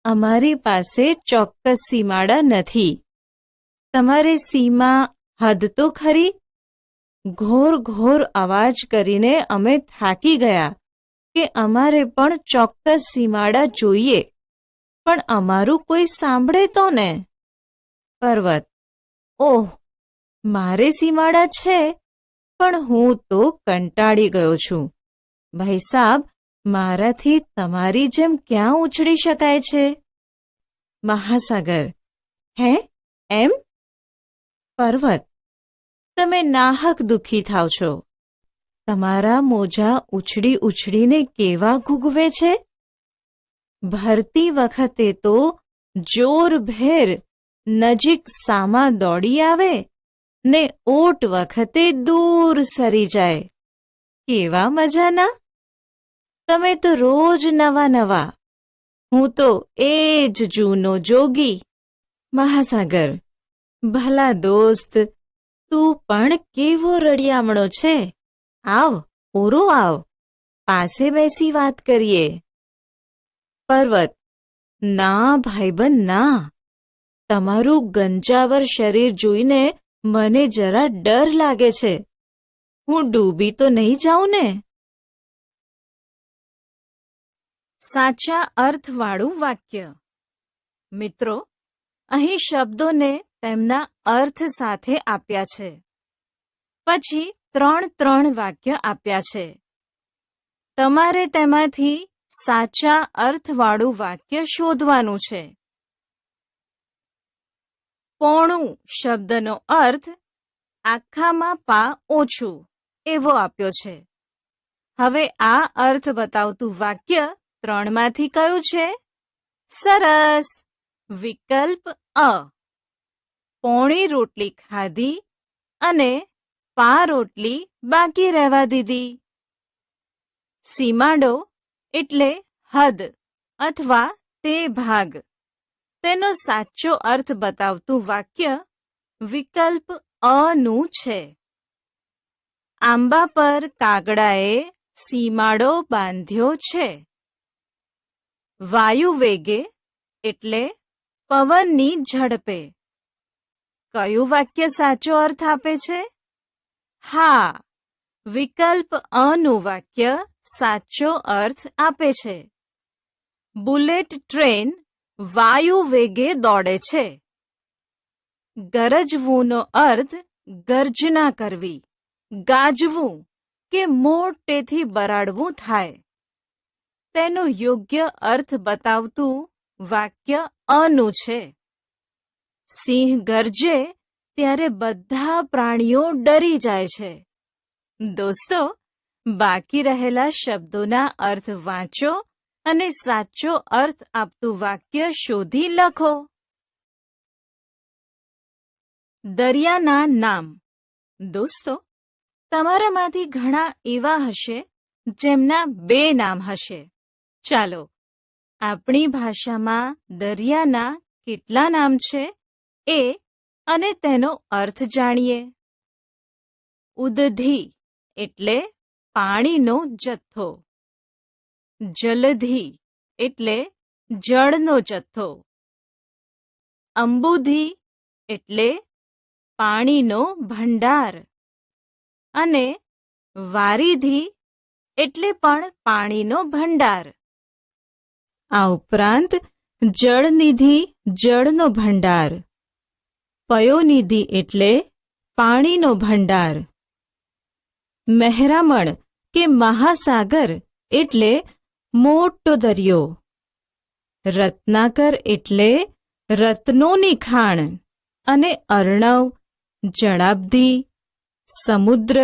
અમારી પાસે ચોક્કસ સીમાડા નથી. તમારે સીમા હદ તો ખરી. ઘોર ઘોર અવાજ કરીને અમે થાકી ગયા કે અમારે પણ ચોક્કસ સીમાડા જોઈએ, પણ અમારું કોઈ સાંભળે તો ને. પર્વત: ઓહ, મારે સીમાડા છે, પણ હું તો કંટાળી ગયો છું. ભાઈ સાબ, મારાથી તમારી જેમ ક્યાં ઉછળી શકાય છે? મહાસાગર: હે, એમ? પર્વત: તમે નાહક દુઃખી થાવ છો. તમારા મોજા ઉછળી ઉછળીને કેવા ઘૂઘવે છે? ભરતી વખતે તો જોરભેર નજીક સામા દોડી આવે ને ઓટ વખતે દૂર સરી જાય. કેવા મજાના! તમે તો રોજ નવા નવા. હું તો એ જ જૂનો જોગી. મહાસાગર, ભલા દોસ્ત, તું પણ કેવો રડિયામણો છે. આવ, ઓરો આવ, પાસે બેસી વાત કરીએ. પર્વત, ના ભાઈબંધ ના. તમારું ગંજાવર શરીર જોઈને મને જરા ડર લાગે છે. હું ડૂબી તો નહીં જાઉં ને? સાચા અર્થવાળું વાક્ય. મિત્રો, અહીં શબ્દોને તેમના અર્થ સાથે આપ્યા છે. પછી 3 વાક્ય આપ્યા છે. તમારે તેમાંથી સાચા અર્થવાળું વાક્ય શોધવાનું છે. પોણું શબ્દનો અર્થ આખામાં પા ઓછું એવો આપ્યો છે. હવે આ અર્થ બતાવતું વાક્ય 3માંથી કયું છે? સરસ! વિકલ્પ અ. પોણી રોટલી ખાધી અને પા રોટલી બાકી રહેવા દીધી. સીમાડો એટલે હદ અથવા તે ભાગ. તેનો સાચો અર્થ બતાવતું વાક્ય વિકલ્પ અ નું છે. આંબા પર કાગડાએ સીમાડો બાંધ્યો છે. વાયુ વેગે એટલે પવનની ઝડપે. કયું વાક્ય સાચો અર્થ આપે છે? હા, વિકલ્પ અ નું વાક્ય સાચો અર્થ આપે છે. બુલેટ ટ્રેન વાયુ વેગે દોડે છે. ગરજવુંનો અર્થ ગર્જના કરવી, ગાજવું કે મોટેથી બરાડવું થાય. તેનો યોગ્ય અર્થ બતાવતું વાક્ય અનું છે. સિંહ ગરજે ત્યારે બધા પ્રાણીઓ ડરી જાય છે. દોસ્તો, બાકી રહેલા શબ્દોના અર્થ વાંચો અને સાચો અર્થ આપતું વાક્ય શોધી લખો. દરિયાના નામ. દોસ્તો, તમારામાંથી ઘણા એવા હશે જેમના 2 નામ હશે. ચાલો, આપણી ભાષામાં દરિયાના કેટલા નામ છે એ અને તેનો અર્થ જાણીએ. ઉદધી એટલે પાણીનો જથ્થો. જલધી એટલે જળનો જથ્થો. અંબુધી એટલે પાણીનો ભંડાર. અને વારીધી એટલે પણ પાણીનો ભંડાર. આ ઉપરાંત જળનિધિ જળનો ભંડાર. પયોનિધિ એટલે પાણીનો ભંડાર. મહેરામણ કે મહાસાગર એટલે મોટો દરિયો. રત્નાકર એટલે રત્નોની ખાણ. અને અર્ણવ, જળાબ્ધિ, સમુદ્ર,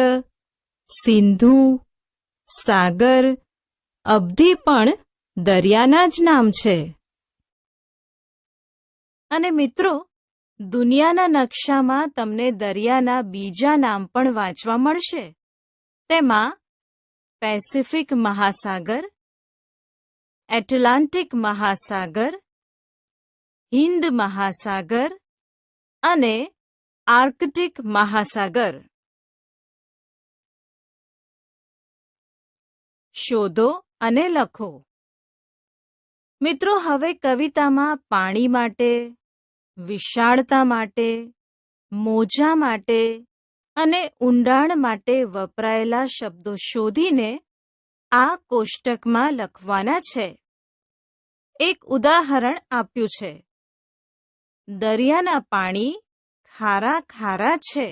સિંધુ, સાગર, અબ્ધિ પણ દરિયાના જ નામ છે. અને મિત્રો, દુનિયાના નકશામાં તમને દરિયાના બીજા નામ પણ વાંચવા મળશે. તેમાં પેસિફિક મહાસાગર, એટલાન્ટિક મહાસાગર, હિન્દ મહાસાગર અને આર્કટિક મહાસાગર. શોધો અને લખો. મિત્રો, હવે કવિતામાં પાણી માટે, વિશાળતા માટે, મોજા માટે અને ઊંડાણ માટે વપરાયેલા શબ્દો શોધીને આ કોષ્ટકમાં લખવાના છે. એક ઉદાહરણ આપ્યું છે. દરિયાના પાણી ખારા ખારા છે.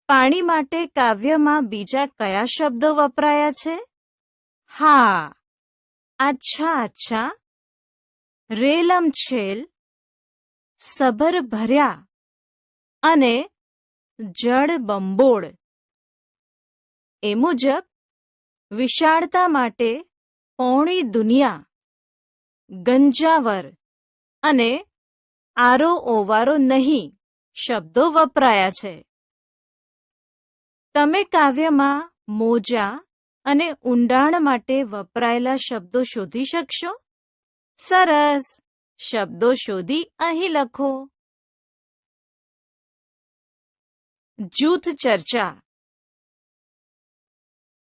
પાણી માટે કાવ્યમાં બીજા કયા શબ્દો વપરાયા છે? હા, આચ્છા આચ્છા, રેલમછેલ, સબર ભર્યા અને જળબંબોળ. એ મુજબ વિશાળતા માટે પૌણી દુનિયા, ગંજાવર અને આરો ઓવારો નહીં શબ્દો વપરાયા છે. તમે કાવ્યમાં મોજા અને ઊંડાણ માટે વપરાયેલા શબ્દો શોધી શકશો? સરસ! શબ્દો શોધી અહીં લખો. જૂથ ચર્ચા.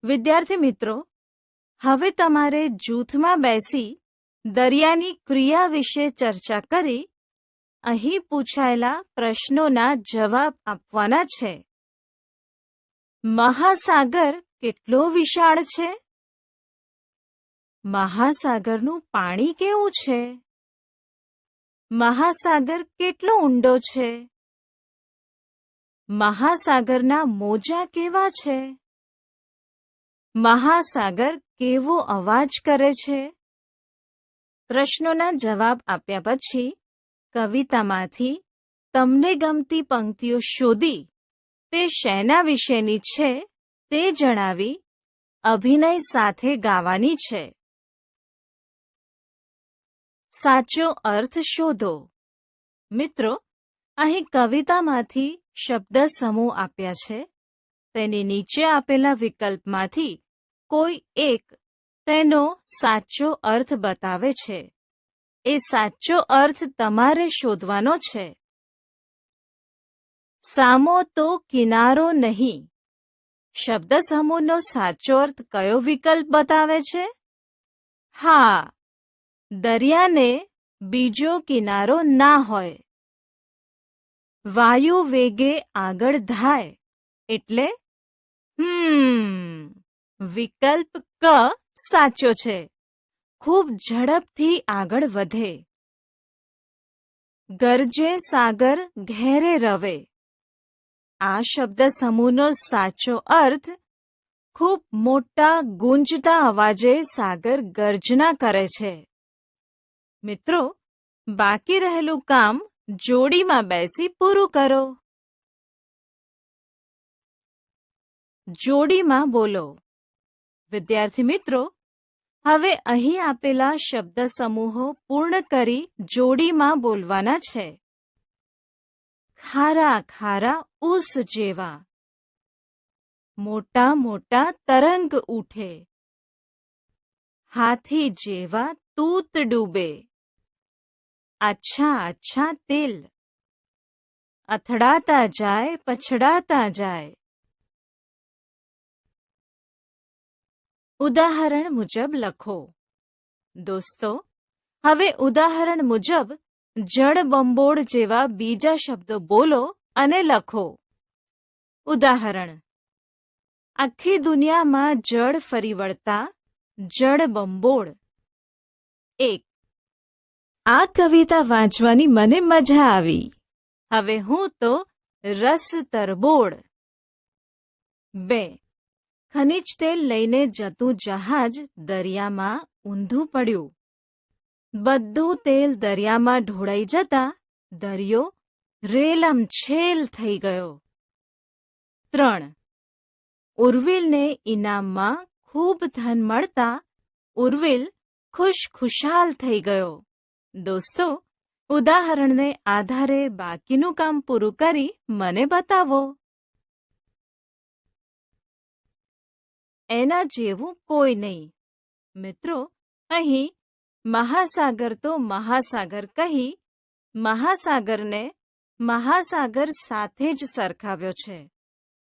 વિદ્યાર્થી મિત્રો, હવે તમારે જૂથમાં બેસી દરિયાની ક્રિયા વિશે ચર્ચા કરી અહીં પૂછાયેલા પ્રશ્નોના જવાબ આપવાના છે. મહાસાગર કેટલો વિશાળ છે? મહાસાગરનું પાણી કેવું છે? મહાસાગર કેટલો ઊંડો છે? મહાસાગરના મોજા કેવા છે? મહાસાગર કેવો અવાજ કરે છે? પ્રશ્નોના જવાબ આપ્યા પછી કવિતામાંથી તમને ગમતી પંક્તિઓ શોધી તે શેના વિશેની છે તે જણાવી અભિનય સાથે ગાવાની છે. સાચો અર્થ શોધો. મિત્રો, અહીં કવિતામાંથી શબ્દ સમૂહ આપ્યા છે. તેની નીચે આપેલા વિકલ્પમાંથી કોઈ એક તેનો સાચો અર્થ બતાવે છે. એ સાચો અર્થ તમારે શોધવાનો છે. સામો તો કિનારો નહીં. શબ્દ સમૂહનો સાચો અર્થ કયો વિકલ્પ બતાવે છે? હા, દરિયાને બીજો કિનારો ના હોય. વાયુ વેગે આગળ ધાય એટલે વિકલ્પ ક સાચો છે. ખૂબ ઝડપથી આગળ વધે. ગરજે સાગર ઘેરે રવે. આ શબ્દ સમૂહનો સાચો અર્થ ખૂબ મોટા ગુંજતા અવાજે સાગર ગર્જના કરે છે. મિત્રો, બાકી રહેલું કામ જોડીમાં બેસી પૂરું કરો. જોડીમાં બોલો. વિદ્યાર્થી મિત્રો, હવે અહીં આપેલા શબ્દ સમૂહો પૂર્ણ કરી જોડીમાં બોલવાના છે. ખારા ખારા ઊસ જેવા. મોટા મોટા તરંગ ઉઠે. હાથી જેવા તૂત ડૂબે. અચ્છા અચ્છા તેલ. અથડાતા જાય પછડાતા જાય. ઉદાહરણ મુજબ લખો. દોસ્તો, હવે ઉદાહરણ મુજબ જળબંબોળ જેવા બીજા શબ્દો બોલો અને લખો. ઉદાહરણ: આખી દુનિયામાં જળ ફરી વળતા જળબંબોળ. 1. આ કવિતા વાંચવાની મને મજા આવી. હવે હું તો રસ તરબોળ. 2. ખનિજ તેલ લઈને જતું જહાજ દરિયામાં ઊંધું પડ્યું. બધું તેલ દરિયામાં ઢોળાઈ જતા દરિયો રેલમછેલ થઈ ગયો. 3. ઉર્વિલને ઇનામમાં ખૂબ ધન મળતા ઉર્વિલ ખુશખુશાલ થઈ ગયો. દોસ્તો, ઉદાહરણને આધારે બાકીનું કામ પૂરું કરી મને બતાવો. એના જેવું કોઈ નહીં. મિત્રો, અહીં મહાસાગર તો મહાસાગર કહી મહાસાગરને મહાસાગર સાથે જ સરખાવ્યો છે,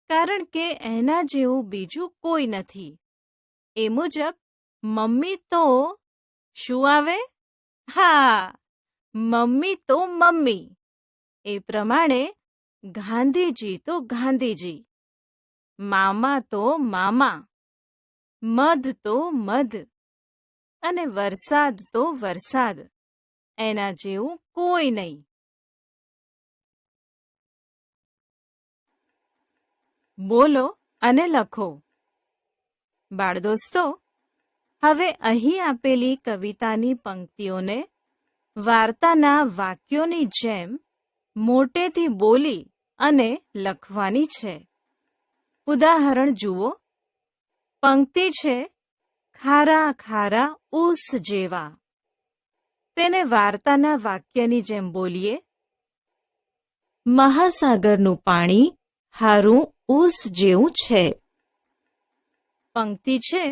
કારણ કે એના જેવું બીજું કોઈ નથી. એ મુજબ મમ્મી તો શું આવે? હા, મમ્મી તો મમ્મી. એ પ્રમાણે ગાંધીજી તો ગાંધીજી. મામા તો મામા. મધ તો મધ. અને વરસાદ તો વરસાદ. એના જેવું કોઈ નહીં. બોલો અને લખો. બાળદોસ્તો, હવે અહીં આપેલી કવિતાની પંક્તિઓને વાર્તાના વાક્યોની જેમ મોટેથી બોલી અને લખવાની છે. ઉદાહરણ જુઓ પંક્તિ છે ખારા ખારા ઊસ જેવા. તેને વાર્તાના વાક્યની જેમ બોલીએ. મહાસાગરનું પાણી હારું ઊસ જેવું છે. પંક્તિ છે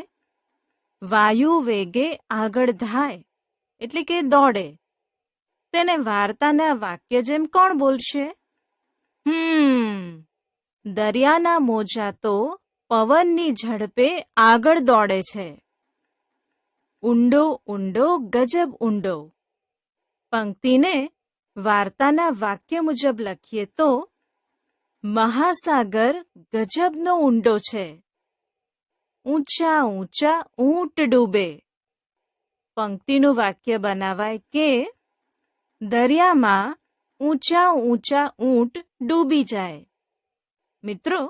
વાયુ વેગે આગળ ધાય એટલે કે દોડે. તેને વાર્તાના વાક્ય જેમ કોણ બોલશે? દરિયાના મોજા તો પવનની ઝડપે આગળ દોડે છે. ઊંડો ઊંડો ગજબ ઊંડો. પંક્તિને વાર્તાના વાક્ય મુજબ લખીએ તો મહાસાગર ગજબનો ઊંડો છે. ઊંચા ઊંચા ઊંટ ડૂબે. પંક્તિનું વાક્ય બનાવાય કે દરિયામાં ઊંચા ઊંચા ઊંટ ડૂબી જાય. મિત્રો,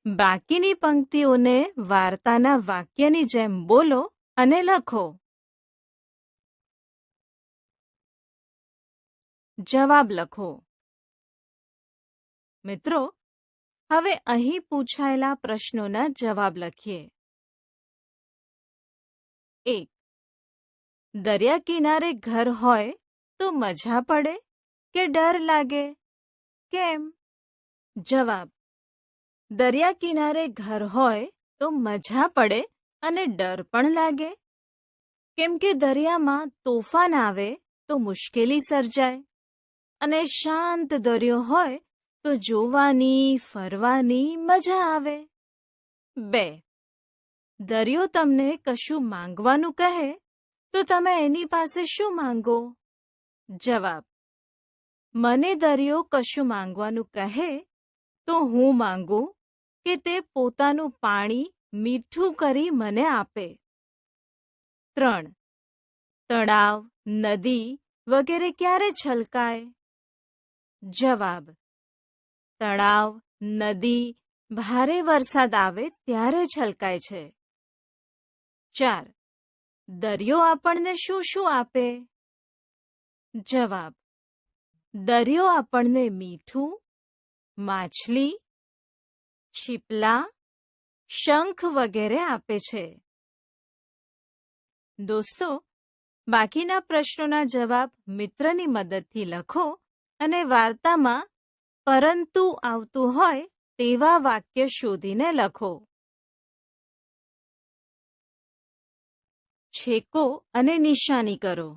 બાકીની પંક્તિઓને વાર્તાના વાક્યની જેમ બોલો અને લખો. જવાબ લખો. મિત્રો, હવે અહીં પૂછાયેલા પ્રશ્નોના જવાબ લખીએ. 1. દરિયા કિનારે ઘર હોય તો મજા પડે કે ડર લાગે? કેમ? જવાબ: દરિયા કિનારે ઘર હોય તો મજા પડે અને ડર પણ લાગે. કેમ કે દરિયામાં તોફાન આવે તો મુશ્કેલી સર્જાય અને શાંત દરિયો હોય તો જોવાની ફરવાની મજા આવે. 2. દરિયો તમને કશું માંગવાનું કહે તો તમે એની પાસે શું માંગો? જવાબ: મને દરિયો કશું માંગવાનું કહે તો હું માંગુ કે તે પોતાનું પાણી મીઠું કરી મને આપે. 3. તળાવ, નદી વગેરે ક્યારે છલકાય? જવાબ: તળાવ, નદી ભારે વરસાદ આવે ત્યારે છલકાય છે. 4. દરિયો આપણને શું શું આપે? જવાબ: દરિયો આપણને મીઠું, માછલી, છીપલા, શંખ વગેરે આપે છે. દોસ્તો, બાકીના પ્રશ્નોના જવાબ મિત્રની મદદથી લખો અને વાર્તામાં પરંતુ આવતું હોય તેવા વાક્ય શોધીને લખો. છેકો અને નિશાની કરો.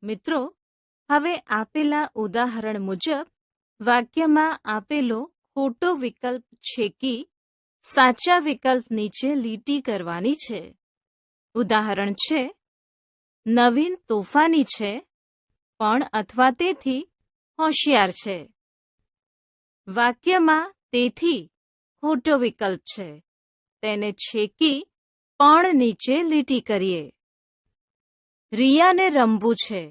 મિત્રો, હવે આપેલા ઉદાહરણ મુજબ વાક્યમાં આપેલો ખોટો વિકલ્પ છેકી સાચા વિકલ્પ નીચે લીટી કરવાની છે. ઉદાહરણ છે: નવીન તોફાની છે પણ અથવા તેથી હોશિયાર છે. વાક્યમાં તેથી ખોટો વિકલ્પ છે. તેને છેકી પણ નીચે લીટી કરીએ. રિયાને રમવું છે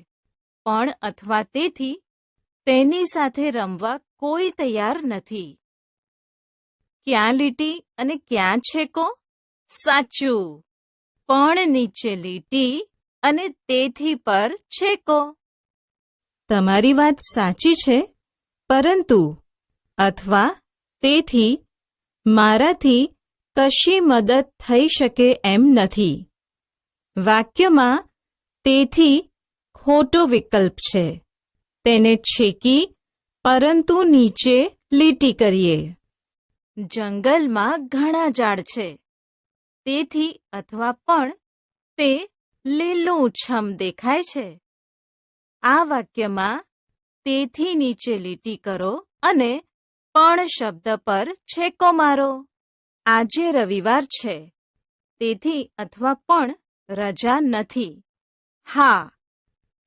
પણ અથવા તેથી તેની સાથે રમવા કોઈ તૈયાર નથી. ક્યાં લીટી અને ક્યાં છેકો? સાચું, પણ નીચે લીટી અને તેથી પર છેકો. તમારી વાત સાચી છે, પરંતુ અથવા તેથી મારાથી કશી મદદ થઈ શકે એમ નથી. વાક્યમાં તેથી ખોટો વિકલ્પ છે. તેને છેકી પરંતુ નીચે લીટી કરીએ. જંગલમાં ઘણા ઝાડ છે, તેથી અથવા પણ તે લીલુંછમ દેખાય છે. આ વાક્યમાં તેથી નીચે લીટી કરો અને પણ શબ્દ પર છેકો મારો. આજે રવિવાર છે, તેથી અથવા પણ રજા નથી. હા,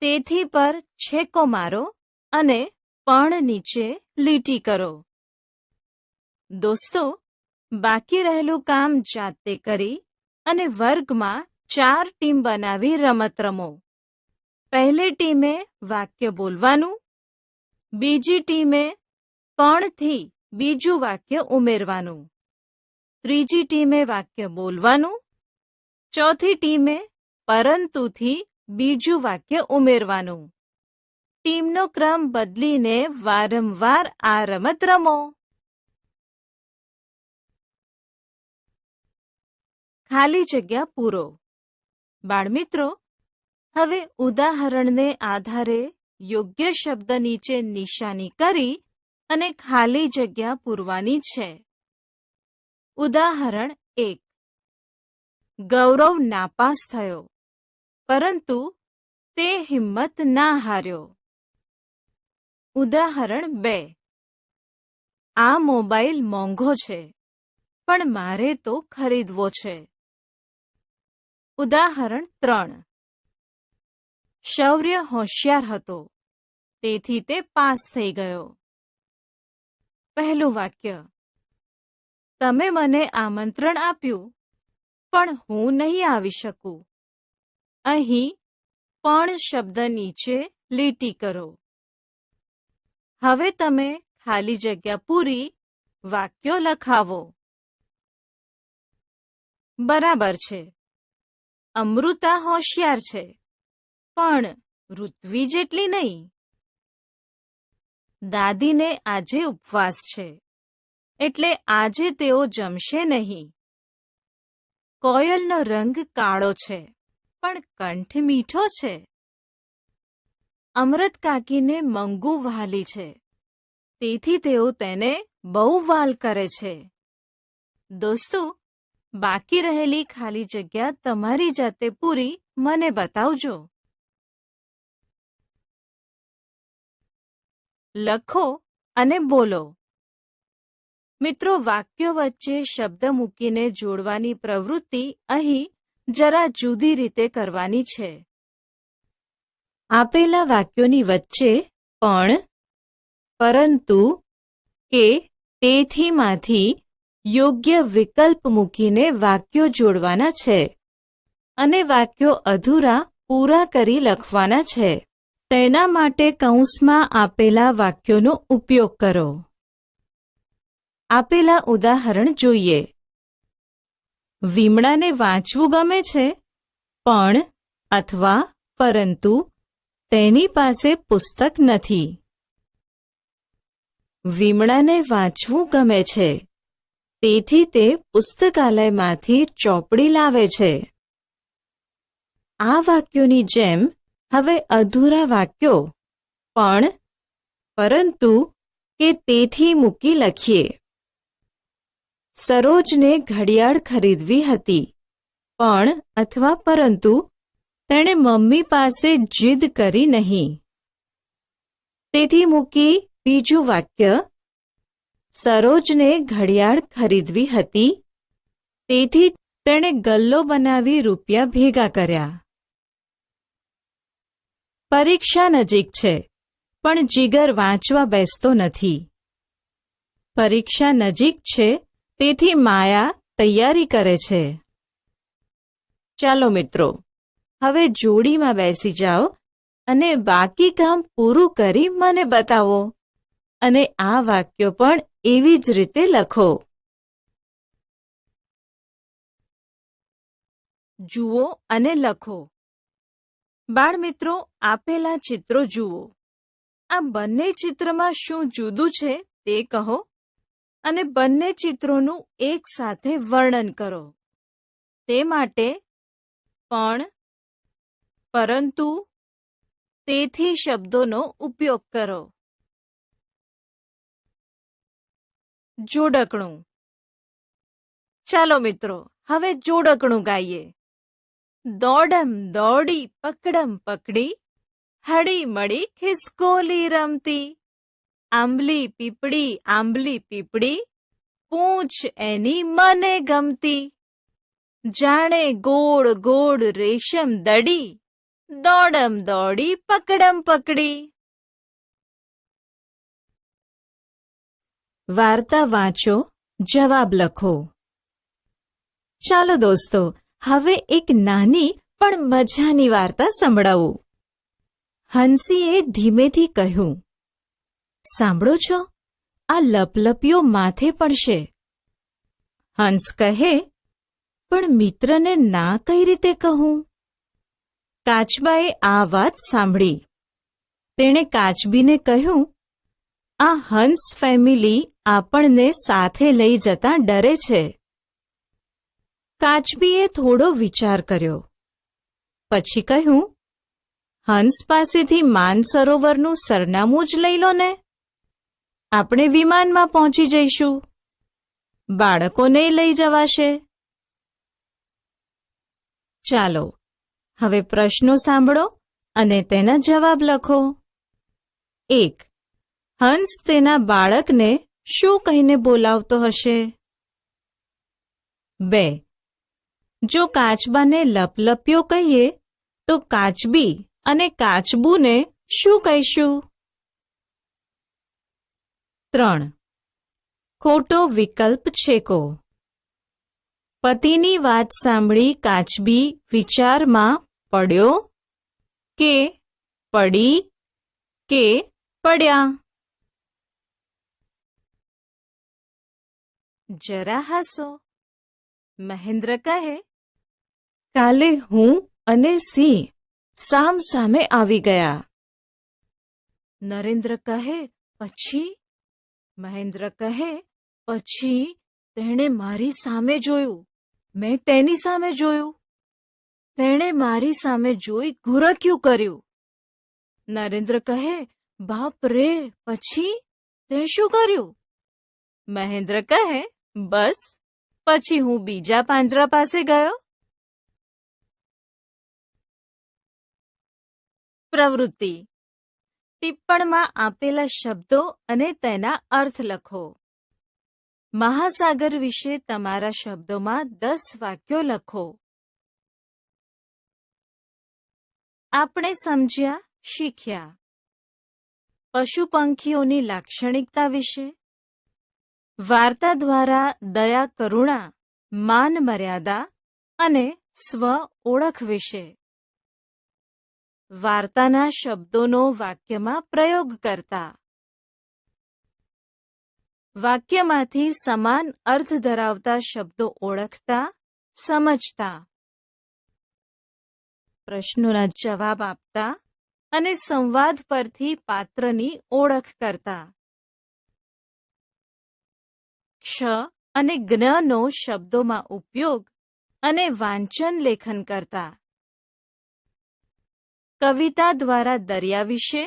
તેથી પર છેકો મારો અને પણ નીચે લીટી કરો. દોસ્તો, બાકી રહેલું કામ જાતે કરી અને વર્ગમાં 4 ટીમ બનાવી રમત રમો. પહેલી ટીમે વાક્ય બોલવાનું, બીજી ટીમે પણથી બીજું વાક્ય ઉમેરવાનું, ત્રીજી ટીમે વાક્ય બોલવાનું, ચોથી ટીમે પરંતુથી બીજું વાક્ય ઉમેરવાનું. ટીમનો ક્રમ બદલીને વારંવાર આ રમત રમો. ખાલી જગ્યા પૂરો. બાળમિત્રો, હવે ઉદાહરણને આધારે યોગ્ય શબ્દ નીચે નિશાની કરી અને ખાલી જગ્યા પૂરવાની છે. ઉદાહરણ 1. ગૌરવ નાપાસ થયો, પરંતુ તે હિંમત ના હાર્યો. ઉદાહરણ 2. આ મોબાઈલ મોંઘો છે, પણ મારે તો ખરીદવો છે. ઉદાહરણ 3. શૌર્ય હોશિયાર હતો, તેથી તે પાસ થઈ ગયો. પહેલું વાક્ય: તમે મને આમંત્રણ આપ્યું, પણ હું નહીં આવી શકું. અહીં પણ શબ્દ નીચે લીટી કરો. હવે તમે ખાલી જગ્યા પૂરી વાક્યો લખાવો. બરાબર છે. અમૃતા હોશિયાર છે, પણ ઋત્વી જેટલી નહીં. દાદીને આજે ઉપવાસ છે, એટલે આજે તેઓ જમશે નહીં. કોયલનો રંગ કાળો છે, પણ કંઠ મીઠો છે. અમરત કાકીને મંગુ વહાલી છે, તેથી તેઓ તેને બહુ વાલ કરે છે. દોસ્તો, બાકી રહેલી ખાલી જગ્યા તમારી જાતે પૂરી મને બતાવજો. લખો અને બોલો. મિત્રો, વાક્યો વચ્ચે શબ્દ મૂકીને જોડવાની પ્રવૃત્તિ અહીં જરા જુદી રીતે કરવાની છે. આપેલા વાક્યોની વચ્ચે પણ, પરંતુ, કે, તેથી માંથી યોગ્ય વિકલ્પ મૂકીને વાક્યો જોડવાના છે અને વાક્યો અધૂરા પૂરા કરી લખવાના છે. તેના માટે કૌંસમાં આપેલા વાક્યોનો ઉપયોગ કરો. આપેલા ઉદાહરણ જોઈએ. વિમળાને વાંચવું ગમે છે, પણ અથવા પરંતુ તેની પાસે પુસ્તક નથી. વિમળાને વાંચવું ગમે છે, તેથી તે પુસ્તકાલયમાંથી ચોપડી લાવે છે. આ વાક્યોની જેમ હવે અધૂરા વાક્યો પણ, પરંતુ કે તેથી મૂકી લખીએ. સરોજને ઘડિયાળ ખરીદવી હતી, પણ અથવા પરંતુ તેણે મમ્મી પાસે જીદ કરી નહીં. તેથી મૂકી બીજું વાક્ય: સરોજને ઘડિયાળ ખરીદવી હતી, તેથી તેણે ગલ્લો બનાવી રૂપિયા ભેગા કર્યા. પરીક્ષા નજીક છે, પણ જીગર વાંચવા બેસતો નથી. પરીક્ષા નજીક છે, તેથી માયા તૈયારી કરે છે. ચાલો મિત્રો, હવે જોડીમાં બેસી જાઓ અને બાકી કામ પૂરું કરી મને બતાવો. અને આ વાક્યો પણ એવી જ રીતે લખો. જુઓ અને લખો. બાળમિત્રો, આપેલા ચિત્રો જુઓ. આ બંને ચિત્રમાં શું જુદું છે તે કહો અને બંને ચિત્રોનું એક સાથે વર્ણન કરો. તે માટે પણ, પરંતુ, તેથી શબ્દોનો ઉપયોગ કરો. જોડકણું. ચાલો મિત્રો, હવે જોડકણું ગાઈએ. દોડમ દોડી પકડમ પકડી, હળી મળી ખિસકોલી રમતી. આંબલી પીપળી, પૂંછ એની મને ગમતી. જાણે ગોળ ગોળ રેશમ દડી, દોડમ દોડી પકડમ પકડી. વાર્તા વાંચો, જવાબ લખો. ચાલો દોસ્તો, હવે એક નાની પણ મજાની વાર્તા સંભળાવું. હંસીએ ધીમેથી કહ્યું, સાંભળો છો, આ લપલપિયો માથે પડશે. હંસ કહે, પણ મિત્રને ના કઈ રીતે કહું? કાચબાએ આ વાત સાંભળી. તેણે કાચબીને કહ્યું, આ હંસ ફેમિલી આપણને સાથે લઈ જતા ડરે છે. કાચબીએ થોડો વિચાર કર્યો. પછી કહ્યું, હંસ પાસેથી માનસરોવરનું સરનામું જ લઈ લો ને. આપણે વિમાનમાં પહોંચી જઈશું. બાળકોને લઈ જવાશે. ચાલો હવે પ્રશ્નો સાંભળો અને તેના જવાબ લખો. 1. હંસ તેના બાળકને શું કહીને બોલાવતો હશે? 2. જો કાચબાને લપલપ્યો કહીએ તો કાચબી અને કાચબુને શું કહીશું? 3. ખોટો વિકલ્પ છેકો. પતિની વાત સાંભળી કાચબી વિચારમાં પડ્યો કે પડી કે પડ્યા? જરા હસો. મહેન્દ્ર કહે, કાલે હું અને સિંહ સામ સામે આવી ગયા. નરેન્દ્ર કહે, પછી? મહેન્દ્ર કહે, પછી તેણે મારી સામે જોયું, મેં તેની સામે જોયું. તેણે મારી સામે જોઈ ઘુરક્યું કર્યું. નરેન્દ્ર કહે, બાપ રે, પછી તે શું કર્યું? મહેન્દ્ર કહે, બસ પછી હું બીજા પાંજરા પાસે ગયો. પ્રવૃત્તિ. ટિપ્પણમાં આપેલા શબ્દો અને તેના અર્થ લખો. મહાસાગર વિશે તમારા શબ્દોમાં 10 વાક્યો લખો. આપણે સમજ્યા, શીખ્યા. પશુ પંખીઓની લાક્ષણિકતા વિશે. વાર્તા દ્વારા દયા, કરુણા, માન મર્યાદા અને સ્વ ઓળખ વિશે. વાર્તાના શબ્દોનો વાક્યમાં પ્રયોગ કરતા. વાક્યમાંથી સમાન અર્થ ધરાવતા શબ્દો ઓળખતા, સમજતા. પ્રશ્નોના જવાબ આપતા અને સંવાદ પરથી પાત્રની ઓળખ કરતા. ક્ષ અને જ્ઞનો શબ્દોમાં ઉપયોગ અને વાંચન લેખન કરતા. કવિતા દ્વારા દરિયા વિશે